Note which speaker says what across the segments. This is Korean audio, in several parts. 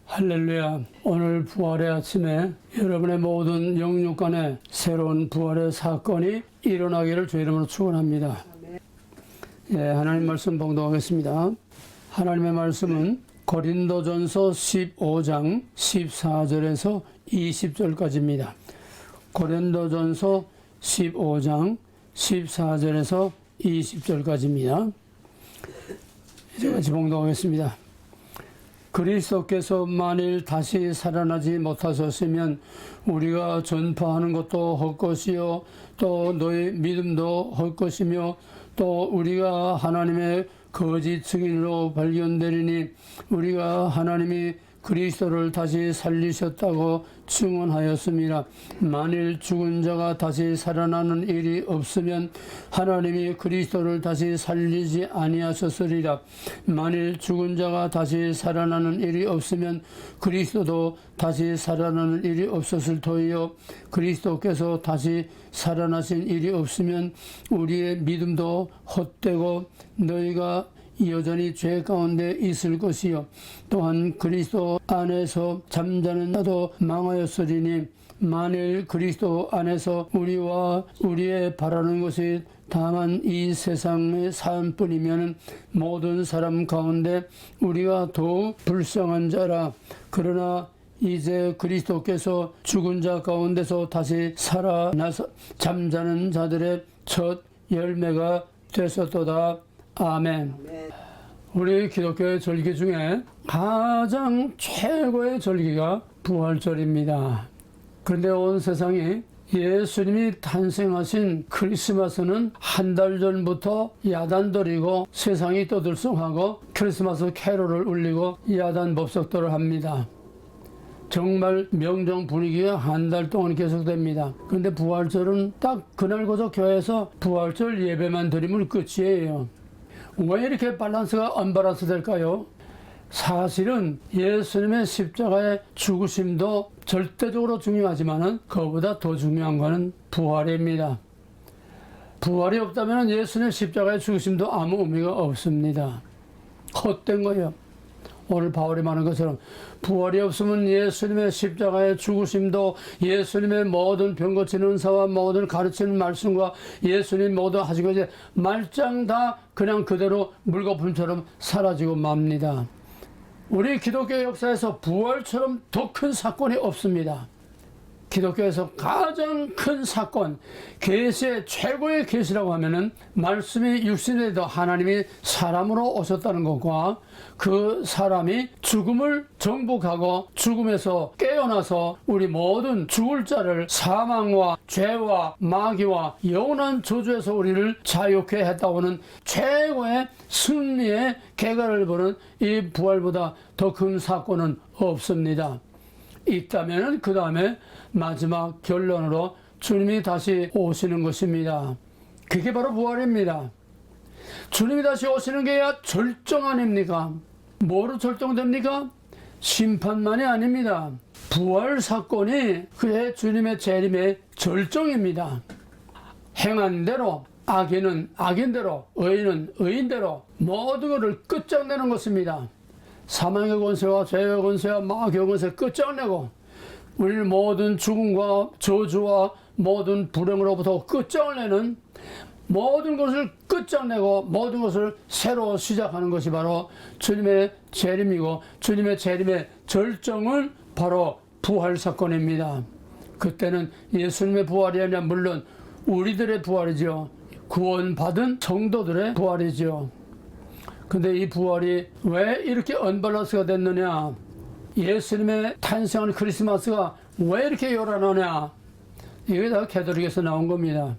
Speaker 1: 할렐루야. 오늘 부활의 아침에 여러분의 모든 영육 간에 새로운 부활의 사건이 일어나기를 주 이름으로 축원합니다. 예, 하나님 말씀 봉독하겠습니다. 하나님의 말씀은 고린도전서 15장 14절에서 20절까지입니다. 고린도전서 15장 14절에서 20절까지입니다. 이제 같이 봉독하겠습니다. 그리스도께서 만일 다시 살아나지 못하셨으면 우리가 전파하는 것도 헛것이요 또 너희 믿음도 헛것이며 또 우리가 하나님의 거짓 증인으로 발견되리니 우리가 하나님이 그리스도를 다시 살리셨다고 증언하였습니다. 만일 죽은 자가 다시 살아나는 일이 없으면 하나님이 그리스도를 다시 살리지 아니하셨으리라. 만일 죽은 자가 다시 살아나는 일이 없으면 그리스도도 다시 살아나는 일이 없었을 터이요 그리스도께서 다시 살아나신 일이 없으면 우리의 믿음도 헛되고 너희가 여전히 죄 가운데 있을 것이요 또한 그리스도 안에서 잠자는 자도 망하였으리니 만일 그리스도 안에서 우리와 우리의 바라는 것이 다만 이 세상의 삶뿐이면 모든 사람 가운데 우리가 더욱 불쌍한 자라. 그러나 이제 그리스도께서 죽은 자 가운데서 다시 살아나서 잠자는 자들의 첫 열매가 되셨도다. 아멘. 우리 기독교의 절기 중에 가장 최고의 절기가 부활절입니다. 그런데 온 세상이 예수님이 탄생하신 크리스마스는 한 달 전부터 야단돌이고 세상이 떠들썩하고 크리스마스 캐롤을 울리고 야단 법석들을 합니다. 정말 명정 분위기가 한 달 동안 계속됩니다. 그런데 부활절은 딱 그날 거저 교회에서 부활절 예배만 드리면 끝이에요. 왜 이렇게 밸런스가 언밸런스 될까요? 사실은 예수님의 십자가의 죽으심도 절대적으로 중요하지만 그보다 더 중요한 것은 부활입니다. 부활이 없다면 예수님의 십자가의 죽으심도 아무 의미가 없습니다. 헛된 거예요. 오늘 바울이 말한 것처럼 부활이 없으면 예수님의 십자가의 죽으심도 예수님의 모든 병 고치는 은사와 모든 가르치는 말씀과 예수님 모두 하시고 이제 말짱 다 그냥 그대로 물거품처럼 사라지고 맙니다. 우리 기독교 역사에서 부활처럼 더 큰 사건이 없습니다. 기독교에서 가장 큰 사건, 계시의 최고의 계시라고 하면은 말씀이 육신에 더 하나님이 사람으로 오셨다는 것과 그 사람이 죽음을 정복하고 죽음에서 깨어나서 우리 모든 죽을 자를 사망과 죄와 마귀와 영원한 저주에서 우리를 자유케 했다고는 최고의 승리의 계가를 보는 이 부활보다 더 큰 사건은 없습니다. 있다면 그 다음에 마지막 결론으로 주님이 다시 오시는 것입니다. 그게 바로 부활입니다. 주님이 다시 오시는 게 절정 아닙니까? 뭐로 절정됩니까? 심판만이 아닙니다. 부활 사건이 그의 주님의 재림의 절정입니다. 행한 대로 악인은 악인대로 의인은 의인대로 모든 것을 끝장내는 것입니다. 사망의 권세와 죄의 권세와 마귀의 권세 끝장내고 우리를 모든 죽음과 저주와 모든 불행으로부터 끝장을 내는 모든 것을 끝장내고 모든 것을 새로 시작하는 것이 바로 주님의 재림이고 주님의 재림의 절정은 바로 부활 사건입니다. 그때는 예수님의 부활이 아니라 물론 우리들의 부활이죠. 구원받은 성도들의 부활이죠. 근데 이 부활이 왜 이렇게 언밸런스가 됐느냐? 예수님의 탄생한 크리스마스가 왜 이렇게 요란하냐? 이게 다 캐톨릭에서 나온 겁니다.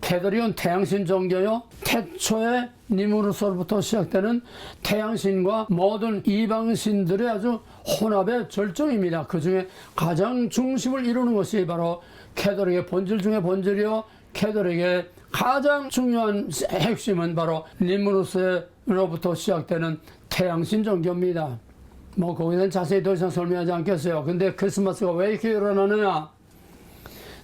Speaker 1: 캐톨릭은 태양신 종교요. 태초에 니무르스로부터 시작되는 태양신과 모든 이방신들의 아주 혼합의 절정입니다. 그 중에 가장 중심을 이루는 것이 바로 캐톨릭의 본질 중에 본질이요. 캐톨릭의 가장 중요한 핵심은 바로 니무르스로부터 시작되는 태양신 종교입니다. 뭐 거기는 자세히 더 이상 설명하지 않겠어요. 근데 크리스마스가 왜 이렇게 일어나느냐?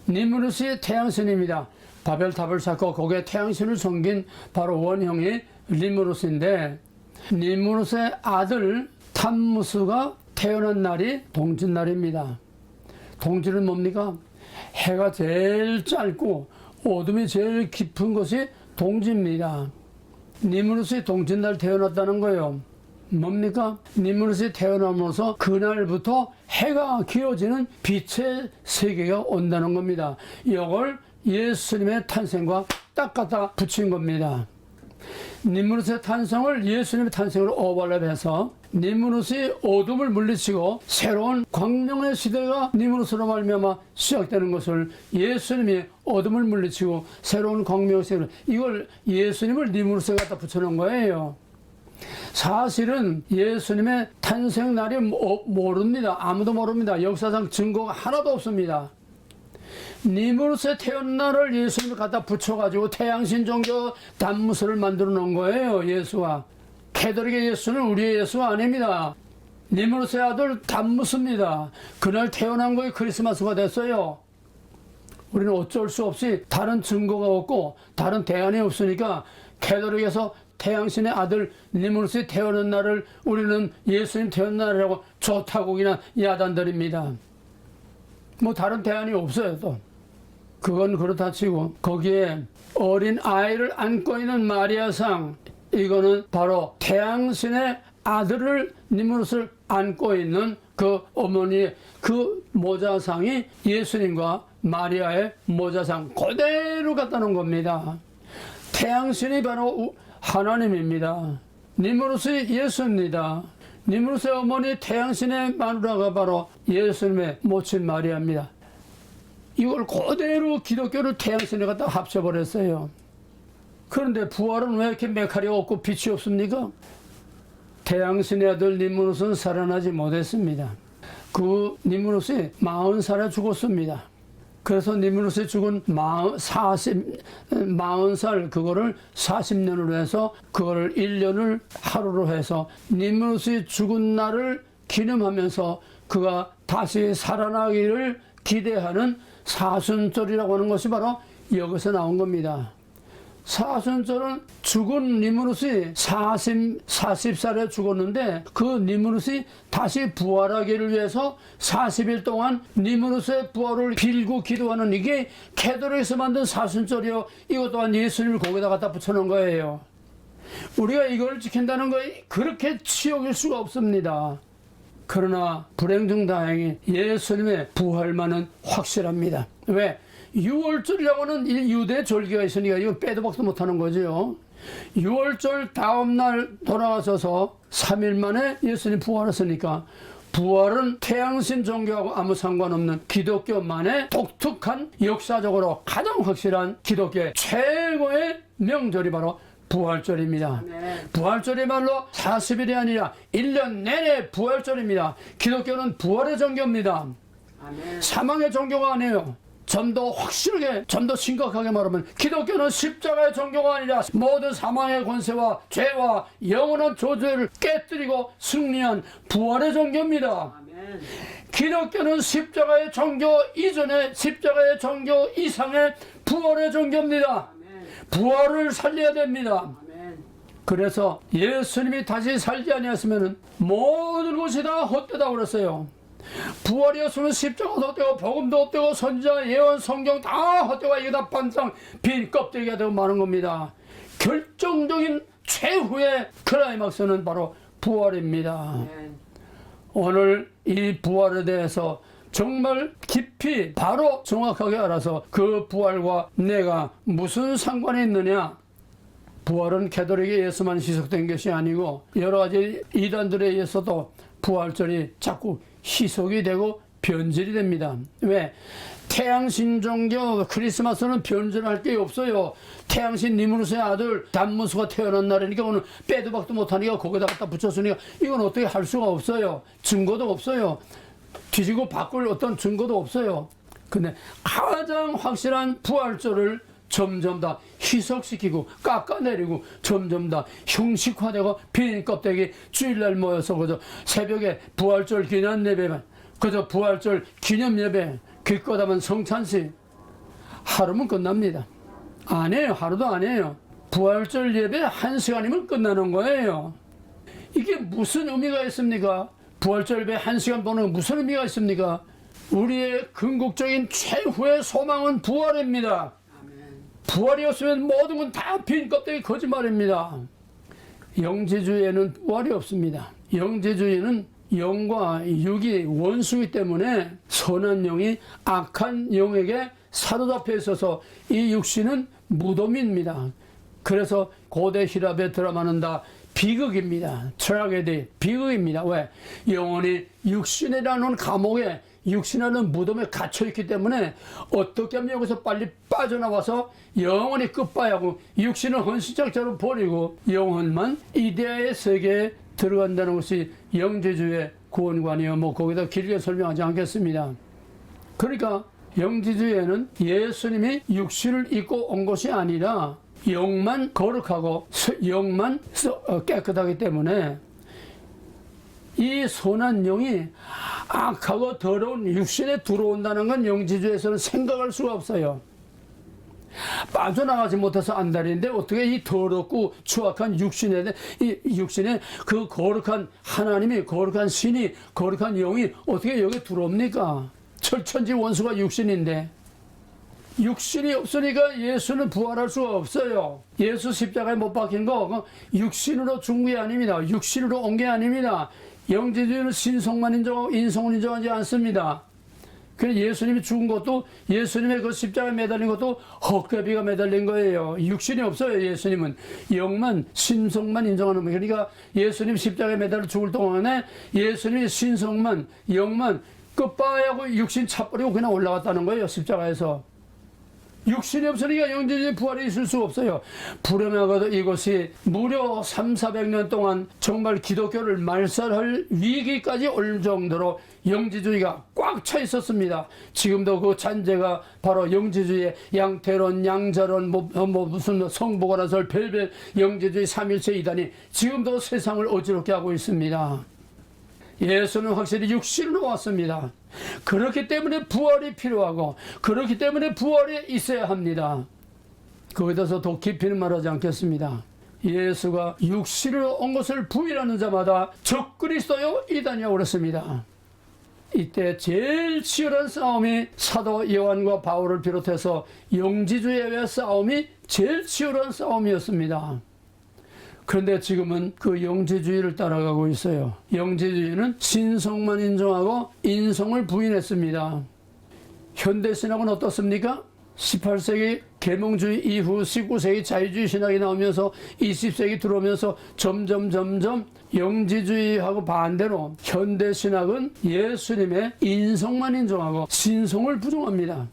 Speaker 1: 니무르스의 태양신입니다. 바벨탑을 쌓고 거기에 태양신을 섬긴 바로 원형이 니무르스인데 니무르스의 아들 탐무스가 태어난 날이 동짓날입니다. 동짓은 뭡니까? 해가 제일 짧고 어둠이 제일 깊은 것이 동짓입니다. 니무롯이 동짓날 태어났다는 거예요. 뭡니까? 니무롯이 태어나면서 그날부터 해가 길어지는 빛의 세계가 온다는 겁니다. 이걸 예수님의 탄생과 딱 갖다 붙인 겁니다. 니무롯의 탄생을 예수님의 탄생으로 오버랩해서 니무롯이 어둠을 물리치고 새로운 광명의 시대가 니무롯으로 말미암아 시작되는 것을 예수님이 어둠을 물리치고 새로운 광명의 시대, 이걸 예수님을 니무롯에 갖다 붙여놓은 거예요. 사실은 예수님의 탄생 날이 모릅니다. 아무도 모릅니다. 역사상 증거가 하나도 없습니다. 니무롯의 태어난 날을 예수님을 갖다 붙여가지고 태양신 종교 단무스를 만들어 놓은 거예요. 예수와 캐톨릭의 예수는 우리의 예수가 아닙니다. 니무롯의 아들 단무스입니다. 그날 태어난 거에 크리스마스가 됐어요. 우리는 어쩔 수 없이 다른 증거가 없고 다른 대안이 없으니까 캐톨릭에서 태양신의 아들 니무롯이 태어난 날을 우리는 예수님 태어난 날이라고 좋다고 그냥 야단들입니다. 뭐 다른 대안이 없어요. 또 그건 그렇다 치고 거기에 어린 아이를 안고 있는 마리아상, 이거는 바로 태양신의 아들을 니무롯을 안고 있는 그 어머니의 그 모자상이 예수님과 마리아의 모자상 그대로 갖다 놓은 겁니다. 태양신이 바로 하나님입니다. 니무롯이 예수입니다. 니무롯의 어머니 태양신의 마누라가 바로 예수님의 모친 마리아입니다. 이걸 그대로 기독교를 태양신에 갖다 합쳐버렸어요. 그런데 부활은 왜 이렇게 메칼이 없고 빛이 없습니까? 태양신의 아들 니무롯은 살아나지 못했습니다. 그 니무롯이 40살에 죽었습니다. 그래서 니무롯이 죽은 40살 그거를 40년으로 해서 그거를 1년을 하루로 해서 니무롯이 죽은 날을 기념하면서 그가 다시 살아나기를 기대하는 사순절이라고 하는 것이 바로 여기서 나온 겁니다. 사순절은 죽은 니무롯이 40살에 죽었는데 그 니무롯이 다시 부활하기를 위해서 40일 동안 니무롯의 부활을 빌고 기도하는 이게 캐톨릭에서 만든 사순절이요. 이것 또한 예수님을 거기다 갖다 붙여놓은 거예요. 우리가 이걸 지킨다는 거 그렇게 치욕일 수가 없습니다. 그러나 불행 중 다행히 예수님의 부활만은 확실합니다. 왜? 6월절이라고 하는 유대 절기가 있으니까 이거 빼도 박도 못하는 거죠. 6월절 다음날 돌아가셔서 3일 만에 예수님 부활했으니까 부활은 태양신 종교하고 아무 상관없는 기독교만의 독특한 역사적으로 가장 확실한 기독교의 최고의 명절이 바로 부활절입니다. 네. 부활절이 말로 40일이 아니라 1년 내내 부활절입니다. 기독교는 부활의 종교입니다. 아멘. 사망의 종교가 아니에요. 좀 더 확실하게, 좀 더 심각하게 말하면 기독교는 십자가의 종교가 아니라 모든 사망의 권세와 죄와 영원한 저주를 깨뜨리고 승리한 부활의 종교입니다. 아멘. 기독교는 십자가의 종교 이전에 십자가의 종교 이상의 부활의 종교입니다. 아멘. 부활을 살려야 됩니다. 아멘. 그래서 예수님이 다시 살지 아니했으면 모든 것이 다 헛되다고 그랬어요. 부활이었으면 십자가도 헛되고 복음도 헛되고 선지자 예언 성경 다 헛되고 이게 다 반상 빈 껍데기가 되고 마는 겁니다. 결정적인 최후의 클라이막스는 바로 부활입니다. 오늘 이 부활에 대해서 정말 깊이 바로 정확하게 알아서 그 부활과 내가 무슨 상관이 있느냐. 부활은 캐톨릭의 예수만 희석된 것이 아니고 여러 가지 이단들에 의해서도 부활절이 자꾸 희석이 되고 변질이 됩니다. 왜? 태양신 종교 크리스마스는 변질할 게 없어요. 태양신 니무롯의 아들 단무스가 태어난 날이니까 오늘 빼도 박도 못하니까 거기다 갖다 붙였으니까 이건 어떻게 할 수가 없어요. 증거도 없어요. 뒤지고 바꿀 어떤 증거도 없어요. 근데 가장 확실한 부활절을 점점 다 희석시키고 깎아내리고 점점 다 형식화되고 빈 껍데기 주일날 모여서 그저 새벽에 부활절 기념 예배만 그저 부활절 기념 예배 기껏하면 성찬식 하루면 끝납니다. 아니에요. 하루도 아니에요. 부활절 예배 1시간이면 끝나는 거예요. 이게 무슨 의미가 있습니까? 부활절 예배 1시간 보는 건 무슨 의미가 있습니까? 우리의 궁극적인 최후의 소망은 부활입니다. 부활이 없으면 모든 건 다 빈 껍데기 거짓말입니다. 영지주의에는 부활이 없습니다. 영지주의는 영과 육이 원수이기 때문에 선한 영이 악한 영에게 사로잡혀 있어서 이 육신은 무덤입니다. 그래서 고대 히랍의 드라마는 다 비극입니다. 트라게디, 비극입니다. 왜? 영혼이 육신이라는 감옥에, 육신이라는 무덤에 갇혀있기 때문에 어떻게 하면 여기서 빨리 빠져나와서 영혼이 끝봐야하고 육신을 헌신짝처럼 버리고 영혼만 이데아의 세계에 들어간다는 것이 영지주의 구원관이요. 뭐 거기다 길게 설명하지 않겠습니다. 그러니까 영지주의에는 예수님이 육신을 입고 온 것이 아니라 영만 거룩하고 영만 깨끗하기 때문에 이 선한 영이 악하고 더러운 육신에 들어온다는 건 영지주의에서는 생각할 수가 없어요. 빠져나가지 못해서 안달인데 어떻게 이 더럽고 추악한 육신에 그 거룩한 하나님이, 거룩한 신이, 거룩한 영이 어떻게 여기 들어옵니까? 철천지 원수가 육신인데. 육신이 없으니까 예수는 부활할 수가 없어요. 예수 십자가에 못 박힌 거 육신으로 죽은 게 아닙니다. 육신으로 온 게 아닙니다. 영지주의는 신성만 인정하고 인성을 인정하지 않습니다. 그래서 예수님이 죽은 것도, 예수님의 그 십자가에 매달린 것도 헛개비가 매달린 거예요. 육신이 없어요. 예수님은 영만, 신성만 인정하는 거예요. 그러니까 예수님 십자가에 매달려 죽을 동안에 예수님이 신성만, 영만 끝봐야하고 육신 차버리고 그냥 올라갔다는 거예요. 십자가에서. 육신이 없으니까 영지주의 부활이 있을 수가 없어요. 불행하고도 이것이 무려 300~400년 동안 정말 기독교를 말살할 위기까지 올 정도로 영지주의가 꽉 차 있었습니다. 지금도 그 잔재가 바로 영지주의의 양태론, 양자론, 무슨 성보관화설, 별별 영지주의 삼일체 이단이 지금도 세상을 어지럽게 하고 있습니다. 예수는 확실히 육신으로 왔습니다. 그렇기 때문에 부활이 필요하고 그렇기 때문에 부활이 있어야 합니다. 거기에 대해서 더 깊이는 말하지 않겠습니다. 예수가 육신으로 온 것을 부인하는 자마다 적그리스도요 이단이라고 그랬습니다. 이때 제일 치열한 싸움이 사도 요한과 바울을 비롯해서 영지주의의 싸움이 제일 치열한 싸움이었습니다. 그런데 지금은 그 영지주의를 따라가고 있어요. 영지주의는 신성만 인정하고 인성을 부인했습니다. 현대신학은 어떻습니까? 18세기 계몽주의 이후 19세기 자유주의 신학이 나오면서 20세기 들어오면서 점점 영지주의하고 반대로 현대신학은 예수님의 인성만 인정하고 신성을 부정합니다.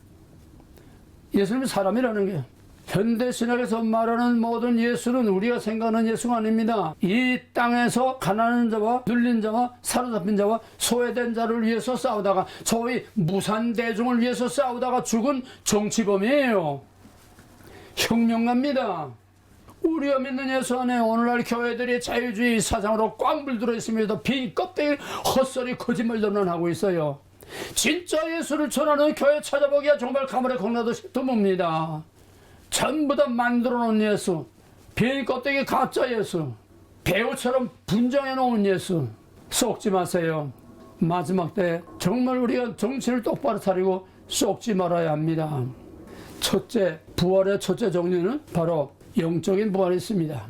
Speaker 1: 예수님은 사람이라는 게 현대신학에서 말하는 모든 예수는 우리가 생각하는 예수가 아닙니다. 이 땅에서 가난한 자와 눌린 자와 사로잡힌 자와 소외된 자를 위해서 싸우다가 소위 무산대중을 위해서 싸우다가 죽은 정치범이에요. 혁명가입니다. 우리가 믿는 예수 안에 오늘날 교회들이 자유주의 사상으로 꽉 물들어 있으면서도 빈 껍데기 헛소리 거짓말들만 하고 있어요. 진짜 예수를 전하는 교회 찾아보기가 정말 가물에 겁나도 드뭅니다. 전부 다 만들어 놓은 예수, 빈 껍데기 가짜 예수, 배우처럼 분정해 놓은 예수. 속지 마세요. 마지막 때 정말 우리가 정신을 똑바로 차리고 속지 말아야 합니다. 첫째, 부활의 첫째 종류는 바로 영적인 부활이 있습니다.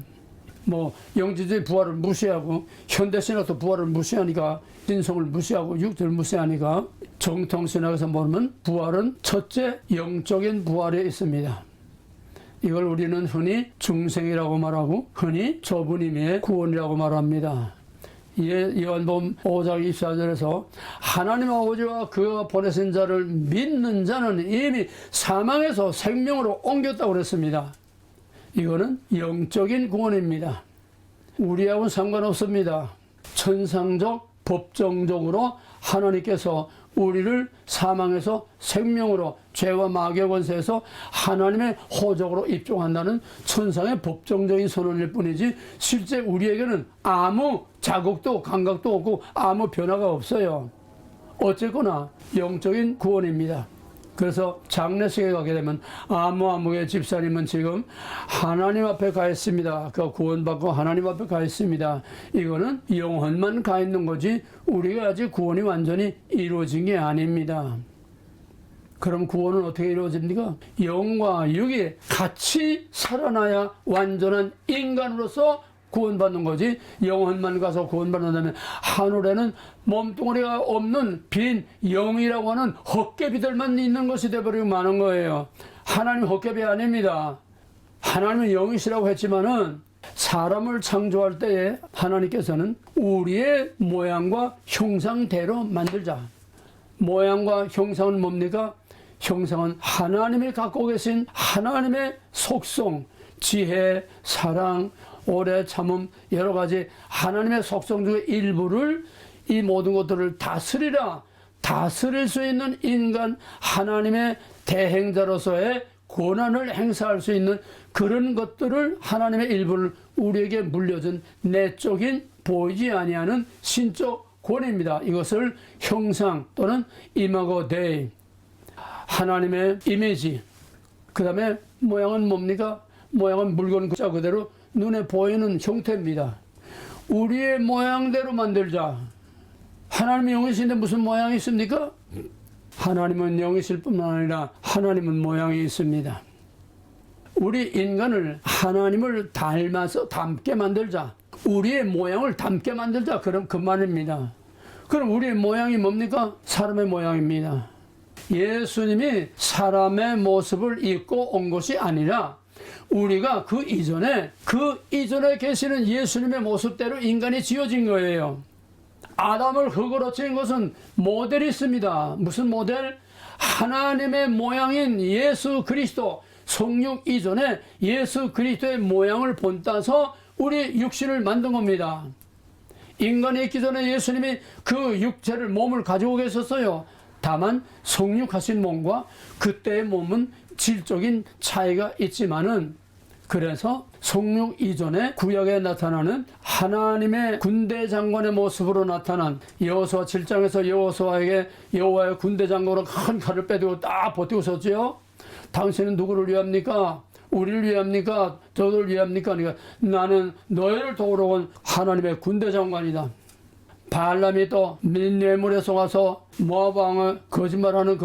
Speaker 1: 영지주의 부활을 무시하고 현대신학도 부활을 무시하니까, 신성을 무시하고 육체를 무시하니까 정통신학에서 보면 부활은 첫째 영적인 부활이 있습니다. 이걸 우리는 흔히 중생이라고 말하고 흔히 좁은 구원이라고 말합니다. 요한복음 5장 24절에서 하나님 아버지와 그가 보내신 자를 믿는 자는 이미 사망에서 생명으로 옮겼다고 그랬습니다. 이거는 영적인 구원입니다. 우리하고는 상관없습니다. 천상적, 법정적으로 하나님께서 우리를 사망에서 생명으로, 죄와 마귀의 권세에서 하나님의 호적으로 입종한다는 천상의 법정적인 선언일 뿐이지 실제 우리에게는 아무 자극도 감각도 없고 아무 변화가 없어요. 어쨌거나 영적인 구원입니다. 그래서 장례식에 가게 되면 아무의 집사님은 지금 하나님 앞에 가 있습니다. 그 구원받고 하나님 앞에 가 있습니다. 이거는 영혼만 가 있는 거지 우리가 아직 구원이 완전히 이루어진 게 아닙니다. 그럼 구원은 어떻게 이루어집니까? 영과 육이 같이 살아나야 완전한 인간으로서 구원받는 거지, 영혼만 가서 구원받는다면 하늘에는 몸뚱아리가 없는 빈 영이라고 하는 헛개비들만 있는 것이 되어버리고 마는 거예요. 하나님 헛개비 아닙니다. 하나님은 영이시라고 했지만은 사람을 창조할 때에 하나님께서는 우리의 모양과 형상대로 만들자. 모양과 형상은 뭡니까? 형상은 하나님이 갖고 계신 하나님의 속성, 지혜, 사랑, 오래 참음, 여러 가지 하나님의 속성 중에 일부를, 이 모든 것들을 다스리라, 다스릴 수 있는 인간, 하나님의 대행자로서의 권한을 행사할 수 있는 그런 것들을, 하나님의 일부를 우리에게 물려준 내적인 보이지 아니하는 신적 권위입니다. 이것을 형상 또는 이마고 데이, 하나님의 이미지. 그 다음에 모양은 뭡니까? 모양은 물건 자 그대로 눈에 보이는 형태입니다. 우리의 모양대로 만들자. 하나님이 영이신데 무슨 모양이 있습니까? 하나님은 영이실 뿐만 아니라 하나님은 모양이 있습니다. 우리 인간을 하나님을 닮아서 닮게 만들자. 우리의 모양을 닮게 만들자. 그럼 그 말입니다. 그럼 우리의 모양이 뭡니까? 사람의 모양입니다. 예수님이 사람의 모습을 입고 온 것이 아니라 우리가 그 이전에 계시는 예수님의 모습대로 인간이 지어진 거예요. 아담을 흙으로 지은 것은 모델이 있습니다. 무슨 모델? 하나님의 모양인 예수 그리스도, 성육 이전에 예수 그리스도의 모양을 본따서 우리 육신을 만든 겁니다. 인간이 있기 전에 예수님이 그 육체를, 몸을 가지고 계셨어요. 다만 성육하신 몸과 그때의 몸은 질적인 차이가 있지만은, 그래서 성육 이전에 구약에 나타나는 하나님의 군대 장관의 모습으로 나타난 여호수아 7장에서 여호수아에게 여호와의 군대 장관으로 큰 칼을 빼들고 딱 버티고 섰지요. 당신은 누구를 위합니까? 우리를 위합니까? 저들을 위합니까? 그러니까 나는 너희를 도우러 온 하나님의 군대 장관이다. 발람이 또 민예물에서 와서 모압 왕을 거짓말하는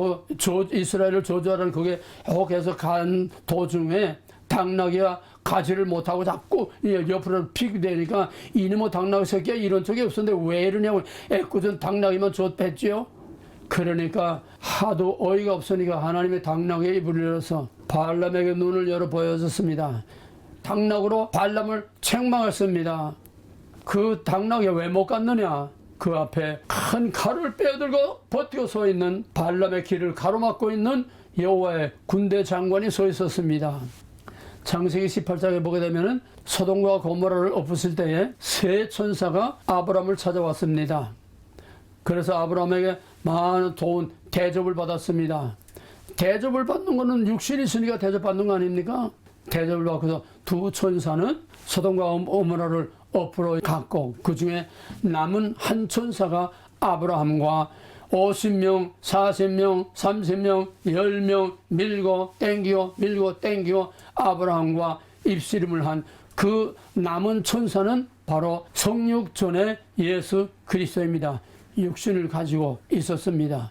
Speaker 1: 이스라엘을 저주하는 그게 혹해서 간 도중에 당나귀가 가지를 못하고 자꾸 옆으로 픽 되니까 이놈의 당나귀 새끼야, 이런 적이 없었는데 왜 이러냐고 애꿎은 당나귀만 줬댔지요. 그러니까 하도 어이가 없으니까 하나님의 당나귀의 입을 열어서 발람에게 눈을 열어 보여줬습니다. 당나귀로 발람을 책망했습니다. 그 당나귀가 왜 못 갔느냐? 그 앞에 큰 칼을 빼어들고 버티고 서 있는, 발람의 길을 가로막고 있는 여호와의 군대 장관이 서 있었습니다. 창세기 18장에 보게 되면은 소돔과 고모라를 엎으실 때에 세 천사가 아브람을 찾아왔습니다. 그래서 아브람에게 많은 좋은 대접을 받았습니다. 대접을 받는 거는 육신이 있으니까 대접받는 거 아닙니까? 대접을 받고서 두 천사는 소돔과 고모라를 엎으러 갔고, 그 중에 남은 한 천사가 아브라함과 50명, 40명, 30명, 10명 밀고 땡기고 아브라함과 입씨름을 한 그 남은 천사는 바로 성육 전의 예수 그리스도입니다. 육신을 가지고 있었습니다.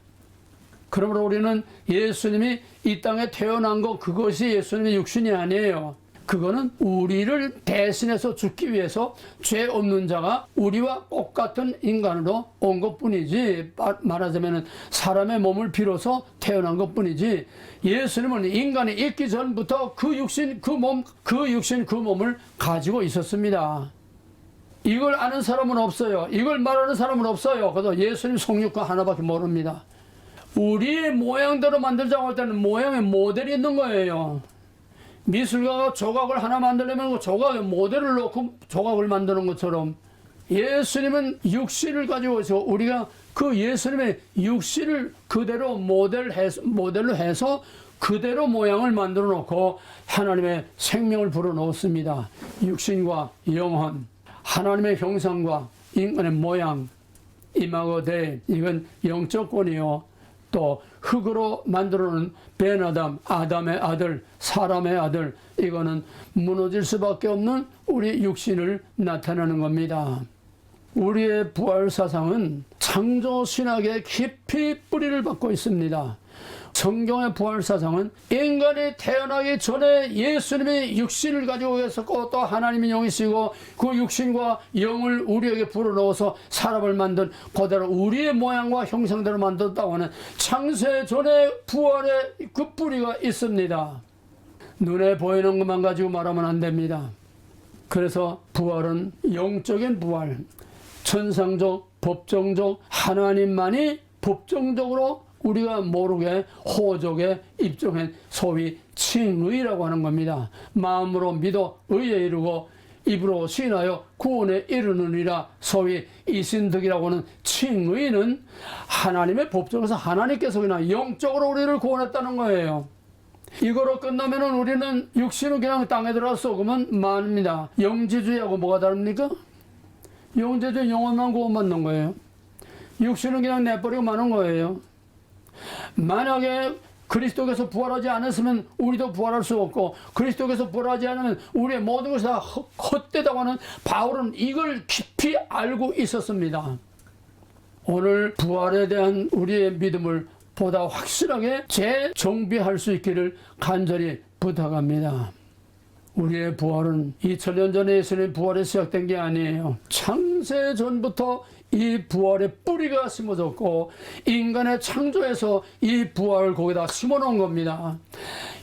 Speaker 1: 그러므로 우리는 예수님이 이 땅에 태어난 것, 그것이 예수님의 육신이 아니에요. 그거는 우리를 대신해서 죽기 위해서 죄 없는 자가 우리와 똑같은 인간으로 온 것뿐이지, 말하자면 사람의 몸을 빌어서 태어난 것뿐이지, 예수님은 인간이 있기 전부터 그 육신, 그 몸을 가지고 있었습니다. 이걸 아는 사람은 없어요. 이걸 말하는 사람은 없어요. 그래서 예수님 성육과 하나밖에 모릅니다. 우리의 모양대로 만들자고 할 때는 모양의 모델이 있는 거예요. 미술가가 조각을 하나 만들려면 그 조각에 모델을 놓고 조각을 만드는 것처럼 예수님은 육신을 가지고 있어 우리가 그 예수님의 육신을 그대로 모델로 해서 그대로 모양을 만들어 놓고 하나님의 생명을 불어 넣었습니다. 육신과 영혼, 하나님의 형상과 인간의 모양, 이마고 데, 이건 영적 권이요. 또 흙으로 만들어놓은 벤아담, 아담의 아들, 사람의 아들, 이거는 무너질 수밖에 없는 우리 육신을 나타내는 겁니다. 우리의 부활 사상은 창조 신학에 깊이 뿌리를 받고 있습니다. 성경의 부활 사상은 인간이 태어나기 전에 예수님이 육신을 가지고 계셨고 또 하나님이 영이시고 그 육신과 영을 우리에게 불어넣어서 사람을 만든 그대로 우리의 모양과 형상대로 만들었다고 하는 창세 전에 부활의 그 뿌리가 있습니다. 눈에 보이는 것만 가지고 말하면 안 됩니다. 그래서 부활은 영적인 부활, 천상적, 법정적, 하나님만이 법정적으로 우리가 모르게 호적에 입종한 소위 칭의라고 하는 겁니다. 마음으로 믿어 의에 이르고 입으로 시인하여 구원에 이르느니라. 소위 이신득이라고 하는 칭의는 하나님의 법정에서 하나님께서 그냥 영적으로 우리를 구원했다는 거예요. 이거로 끝나면은 우리는 육신은 그냥 땅에 들어가 썩으면 만입니다. 영지주의하고 뭐가 다릅니까? 영지주의 영혼만 구원받는 거예요. 육신은 그냥 내버리고 마는 거예요. 만약에 그리스도께서 부활하지 않았으면 우리도 부활할 수 없고 그리스도께서 부활하지 않으면 우리의 모든 것이 다 헛되다고 하는 바울은 이걸 깊이 알고 있었습니다. 오늘 부활에 대한 우리의 믿음을 보다 확실하게 재정비할 수 있기를 간절히 부탁합니다. 우리의 부활은 2000년 전에 예수님의 부활이 시작된 게 아니에요. 창세 전부터 이 부활의 뿌리가 심어졌고 인간의 창조에서 이 부활을 거기다 심어놓은 겁니다.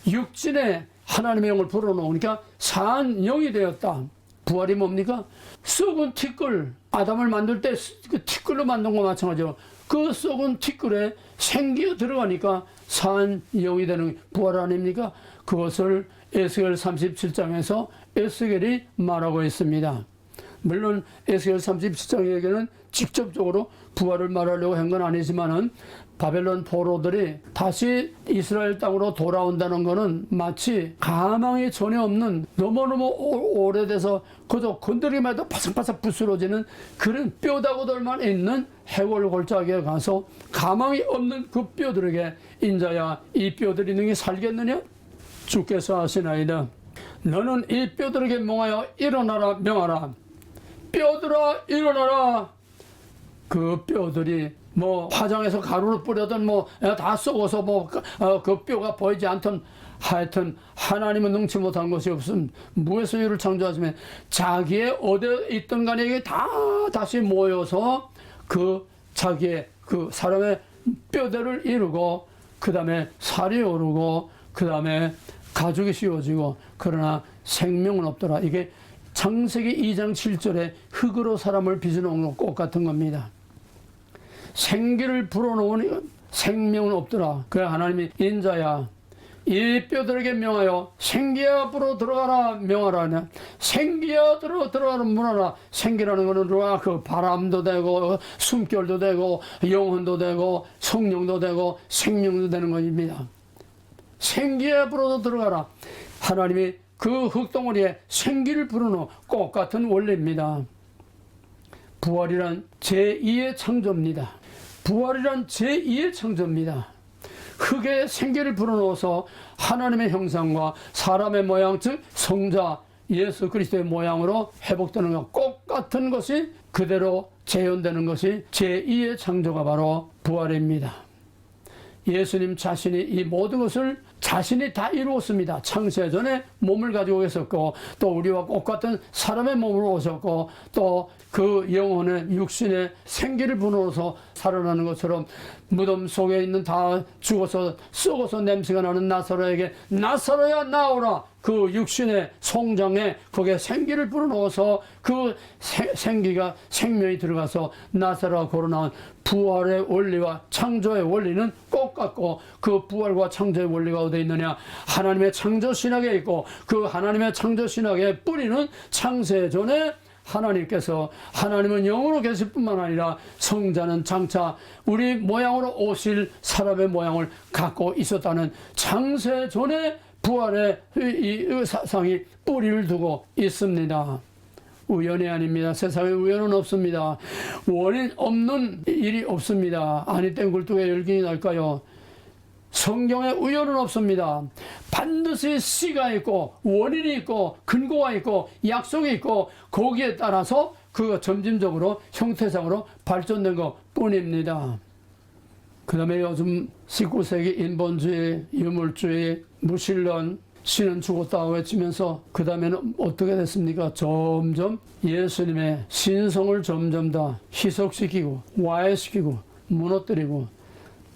Speaker 1: 육신에 하나님의 영을 불어넣으니까 산 영이 되었다. 부활이 뭡니까? 썩은 티끌, 아담을 만들 때 그 티끌로 만든 거 마찬가지로 그 썩은 티끌에 생기가 들어가니까 산 영이 되는 부활 아닙니까? 그것을 에스겔 37장에서 에스겔이 말하고 있습니다. 물론 에스겔 37장에게는 직접적으로 부활을 말하려고 한 건 아니지만은 바벨론 포로들이 다시 이스라엘 땅으로 돌아온다는 것은 마치 가망이 전혀 없는 너무너무 오래돼서 그저 건드리기만 해도 바삭바삭 부스러지는 그런 뼈다구들만 있는 해골 골짜기에 가서 가망이 없는 그 뼈들에게 인자야 이 뼈들이 능히 살겠느냐? 주께서 하시나이다. 너는 이 뼈들에게 명하여 일어나라 명하라. 뼈들아 일어나라. 그 뼈들이 뭐 화장해서 가루를 뿌려든 뭐 다 썩어서 뭐 그 뼈가 보이지 않던 하여튼 하나님은 능치 못한 것이 없음. 무에서 이를 창조하시면 자기의 어디에 있던 간에 이게 다 다시 모여서 그 자기의 그 사람의 뼈대를 이루고 그 다음에 살이 오르고 그 다음에 가죽이 씌워지고 그러나 생명은 없더라. 이게 창세기 2장 7절에 흙으로 사람을 빚어놓은 것 같은 겁니다. 생기를 불어넣으니 생명은 없더라. 그래 하나님이 인자야 이 뼈들에게 명하여 생기야 앞으로 들어가라 명하라. 생기야 들어가라 문하라. 생기라는 것은 그 바람도 되고 숨결도 되고 영혼도 되고 성령도 되고 생명도 되는 것입니다. 생기야 앞으로 들어가라. 하나님이 그 흙덩어리에 생기를 불어넣어 꽃 같은 원리입니다. 부활이란 제2의 창조입니다. 부활이란 제2의 창조입니다. 흙에 생기를 불어넣어서 하나님의 형상과 사람의 모양 즉 성자 예수 그리스도의 모양으로 회복되는 것 똑같은 것이 그대로 재현되는 것이 제2의 창조가 바로 부활입니다. 예수님 자신이 이 모든 것을 자신이 다 이루었습니다. 창세 전에 몸을 가지고 계셨고 또 우리와 똑같은 사람의 몸으로 오셨고 또 그 영혼의 육신에 생기를 불어넣어서 살아나는 것처럼 무덤 속에 있는 다 죽어서 썩어서 냄새가 나는 나사로에게 나사로야 나오라. 그 육신의 송장에 거기에 생기를 불어넣어서 그 생기가 생명이 들어가서 나사로가 걸어나온 부활의 원리와 창조의 원리는 똑같고 그 부활과 창조의 원리가 어디에 있느냐? 하나님의 창조 신학에 있고 그 하나님의 창조 신학의 뿌리는 창세 전에 하나님께서 하나님은 영으로 계실 뿐만 아니라 성자는 장차 우리 모양으로 오실 사람의 모양을 갖고 있었다는 창세 전에 부활의 이 사상이 뿌리를 두고 있습니다. 우연이 아닙니다. 세상에 우연은 없습니다. 원인 없는 일이 없습니다. 아니 땐 굴뚝에 열gin이 날까요? 성경에 우연은 없습니다. 반드시 씨가 있고 원인이 있고 근거가 있고 약속이 있고 거기에 따라서 그가 점진적으로 형태상으로 발전된 것 뿐입니다. 그 다음에 요즘 19세기 인본주의, 유물주의, 무신론, 신은 죽었다고 외치면서 그 다음에는 어떻게 됐습니까? 점점 예수님의 신성을 점점 더 희석시키고 와해시키고 무너뜨리고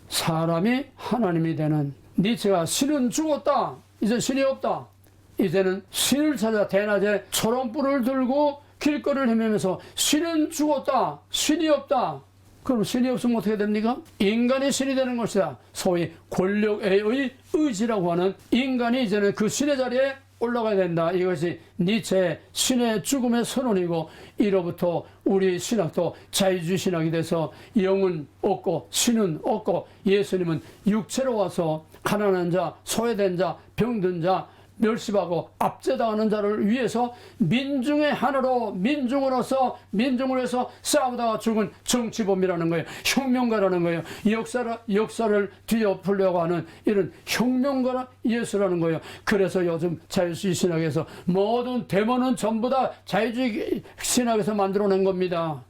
Speaker 1: 사람이 하나님이 되는, 니체가 신은 죽었다, 이제 신이 없다, 이제는 신을 찾아 대낮에 초롱불을 들고 길거리를 헤매면서 신은 죽었다, 신이 없다. 그럼 신이 없으면 어떻게 됩니까? 인간이 신이 되는 것이다. 소위 권력의 의지라고 하는 인간이 이제는 그 신의 자리에 올라가야 된다. 이것이 니체의 신의 죽음의 선언이고, 이로부터 우리 신학도 자유주의 신학이 돼서 영은 없고 신은 없고 예수님은 육체로 와서 가난한 자, 소외된 자, 병든 자, 멸시하고 압제당하는 자를 위해서 민중의 하나로 민중으로서 민중을 위해서 싸우다가 죽은 정치범이라는 거예요. 혁명가라는 거예요. 역사를 뒤엎으려고 하는 이런 혁명가라 예수라는 거예요. 그래서 요즘 자유주의 신학에서 모든 데모는 전부 다 자유주의 신학에서 만들어낸 겁니다.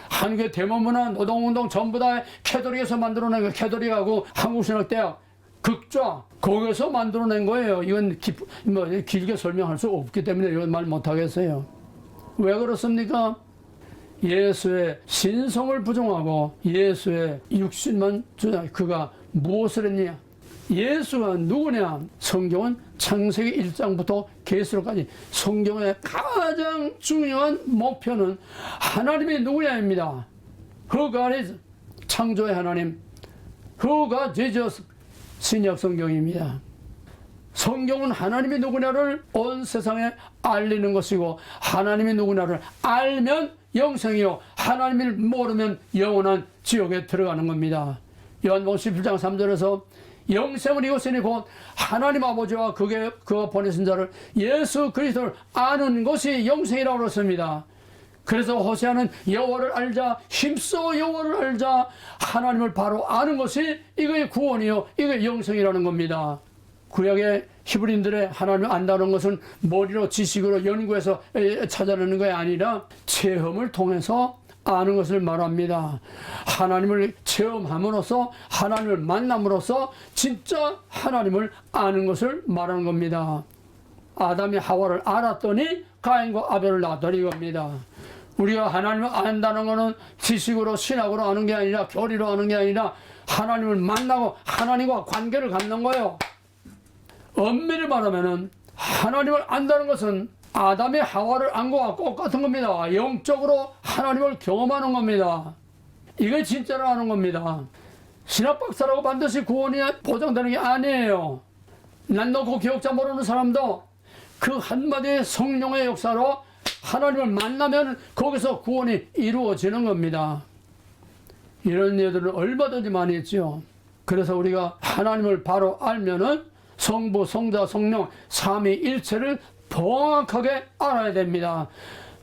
Speaker 1: 한국의 데모 문화, 노동운동 전부 다 캐톨릭에서 만들어낸 거예요. 캐톨릭하고 한국신학대학 극좌 거기서 만들어낸 거예요. 이건 길게 설명할 수 없기 때문에 이건 말 못하겠어요. 왜 그렇습니까? 예수의 신성을 부정하고 예수의 육신만 주장. 그가 무엇을 했냐? 예수가 누구냐? 성경은 창세기 1장부터 계시록까지 성경의 가장 중요한 목표는 하나님이 누구냐입니다. Who God is? 창조의 하나님. Who God Jesus? 신약 성경입니다. 성경은 하나님이 누구냐를 온 세상에 알리는 것이고, 하나님이 누구냐를 알면 영생이요, 하나님을 모르면 영원한 지옥에 들어가는 겁니다. 요한복음 17장 3절에서 영생은 이것이니 곧 하나님 아버지와 그가 보내신 자를 예수 그리스도를 아는 것이 영생이라고 그랬습니다. 그래서 호세아는 여호와를 알자, 힘써 여호와를 알자, 하나님을 바로 아는 것이 이거의 구원이요, 이게 영생이라는 겁니다. 구약의 히브리인들의 하나님을 안다는 것은 머리로 지식으로 연구해서 찾아내는 것이 아니라 체험을 통해서 아는 것을 말합니다. 하나님을 체험함으로써, 하나님을 만남으로써 진짜 하나님을 아는 것을 말하는 겁니다. 아담이 하와를 알았더니 가인과 아벨을 낳았더니 이겁니다. 우리가 하나님을 안다는 것은 지식으로 신학으로 아는 게 아니라 교리로 아는 게 아니라 하나님을 만나고 하나님과 관계를 갖는 거예요. 엄밀히 말하면 하나님을 안다는 것은 아담이 하와를 안 것과 똑같은 겁니다. 영적으로 하나님을 경험하는 겁니다. 이게 진짜로 아는 겁니다. 신학박사라고 반드시 구원이 보장되는 게 아니에요. 난놓고 기억자 모르는 사람도 그 한마디의 성령의 역사로 하나님을 만나면 거기서 구원이 이루어지는 겁니다. 이런 예들은 얼마든지 많이 있죠. 그래서 우리가 하나님을 바로 알면은 성부, 성자, 성령, 삼위일체를 정확하게 알아야 됩니다.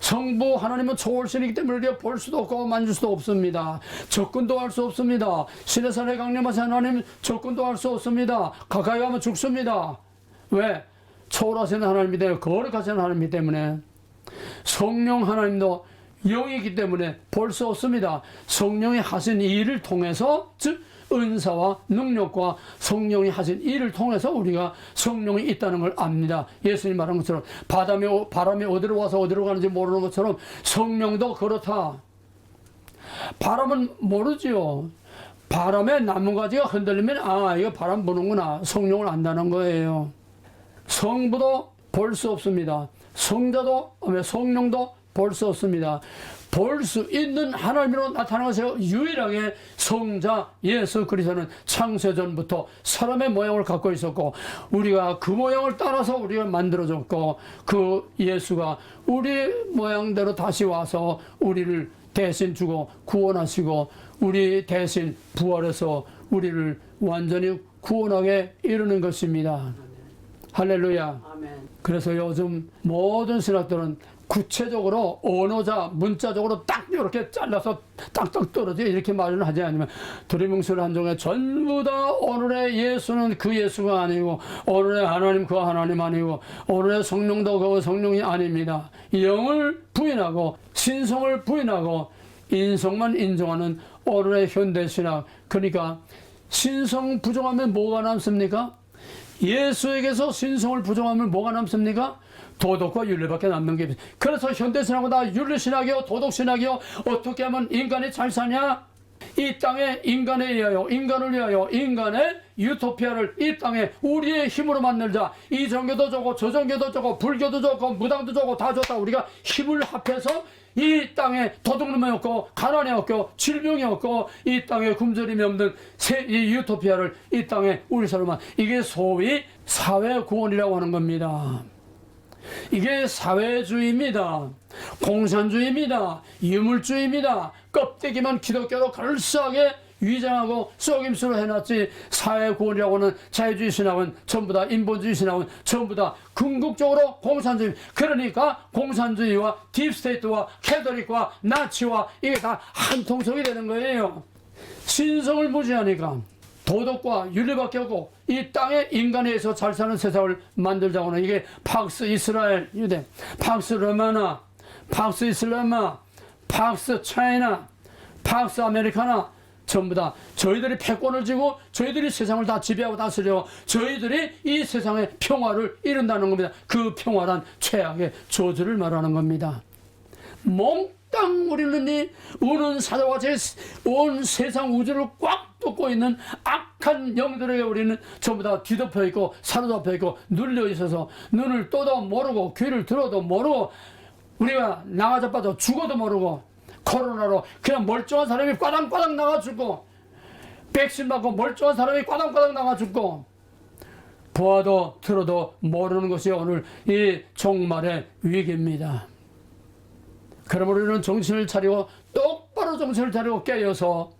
Speaker 1: 성부 하나님은 초월신이기 때문에 우리가 볼 수도 없고 만질 수도 없습니다. 접근도 할 수 없습니다. 신의 산에 강림하신 하나님 접근도 할 수 없습니다. 가까이 가면 죽습니다. 왜? 초월하시는 하나님이 되고 거룩하시는 하나님이기 때문에. 성령 하나님도 영이기 때문에 볼 수 없습니다. 성령이 하신 일을 통해서, 즉 은사와 능력과 성령이 하신 일을 통해서 우리가 성령이 있다는 걸 압니다. 예수님 말한 것처럼 바람이 어디로 와서 어디로 가는지 모르는 것처럼 성령도 그렇다. 바람은 모르지요. 바람에 나뭇가지가 흔들리면 이거 바람 부는구나. 성령을 안다는 거예요. 성부도 볼 수 없습니다. 성자도, 성령도 볼 수 없습니다. 볼 수 있는 하나님으로 나타나는 것이요, 유일하게 성자 예수 그리스도는 창세전부터 사람의 모양을 갖고 있었고, 우리가 그 모양을 따라서 우리가 만들어졌고, 그 예수가 우리 모양대로 다시 와서 우리를 대신 주고 구원하시고, 우리 대신 부활해서 우리를 완전히 구원하게 이루는 것입니다. 할렐루야.
Speaker 2: 아멘.
Speaker 1: 그래서 요즘 모든 신학들은 구체적으로 언어자, 문자적으로 딱 이렇게 잘라서 딱딱 떨어져 이렇게 말을 하지 않으면 두리뭉술 한종에 전부 다 오늘의 예수는 그 예수가 아니고 오늘의 하나님 그 하나님 아니고 오늘의 성령도 그 성령이 아닙니다. 영을 부인하고 신성을 부인하고 인성만 인정하는 오늘의 현대신학. 그러니까 신성 부정하면 뭐가 남습니까? 예수에게서 신성을 부정하면 뭐가 남습니까? 도덕과 윤리밖에 남는 게 없어요. 그래서 현대신학은 다 윤리신학이요 도덕신학이요. 어떻게 하면 인간이 잘 사냐? 이 땅에 인간에 의하여 인간을 위하여 인간의 유토피아를 이 땅에 우리의 힘으로 만들자. 이 종교도 좋고 저 종교도 좋고 불교도 좋고 무당도 좋고 다 좋다. 우리가 힘을 합해서 이 땅에 도둑놈이 없고 가난이 없고 질병이 없고 이 땅에 굶주림이 없는 이 유토피아를 이 땅에 우리 사람만, 이게 소위 사회구원이라고 하는 겁니다. 이게 사회주의입니다. 공산주의입니다. 유물주의입니다. 껍데기만 기독교로 그럴싸하게 위장하고 속임수로 해놨지, 사회구원이라고 하는 자유주의 신학은 전부 다, 인본주의 신학은 전부 다 궁극적으로 공산주의. 그러니까 공산주의와 딥스테이트와 캐톨릭과 나치와 이게 다 한 통속이 되는 거예요. 신성을 무시하니까 도덕과 윤리밖에 없고 이 땅에 인간에 의해서 잘 사는 세상을 만들자고 하는, 이게 팍스 이스라엘 유대, 팍스 로마나, 팍스 이슬라마, 팍스 차이나, 팍스 아메리카나, 전부 다 저희들이 패권을 쥐고 저희들이 세상을 다 지배하고 다스려 저희들이 이 세상의 평화를 이룬다는 겁니다. 그 평화란 최악의 저주를 말하는 겁니다. 몽땅 우리는 이 우는 사자와 온 세상 우주를 꽉 뚫고 있는 악한 영들에게 우리는 전부 다 뒤덮여 있고 사로잡혀 있고 눌려 있어서 눈을 떠도 모르고 귀를 들어도 모르고 우리가 나가자빠져 죽어도 모르고 코로나로 그냥 멀쩡한 사람이 꽈당꽈당 나가 죽고 백신 받고 멀쩡한 사람이 꽈당꽈당 나가 죽고 보아도 들어도 모르는 것이 오늘 이 종말의 위기입니다. 그러므로 우리는 정신을 차리고 똑바로 정신을 차리고 깨어서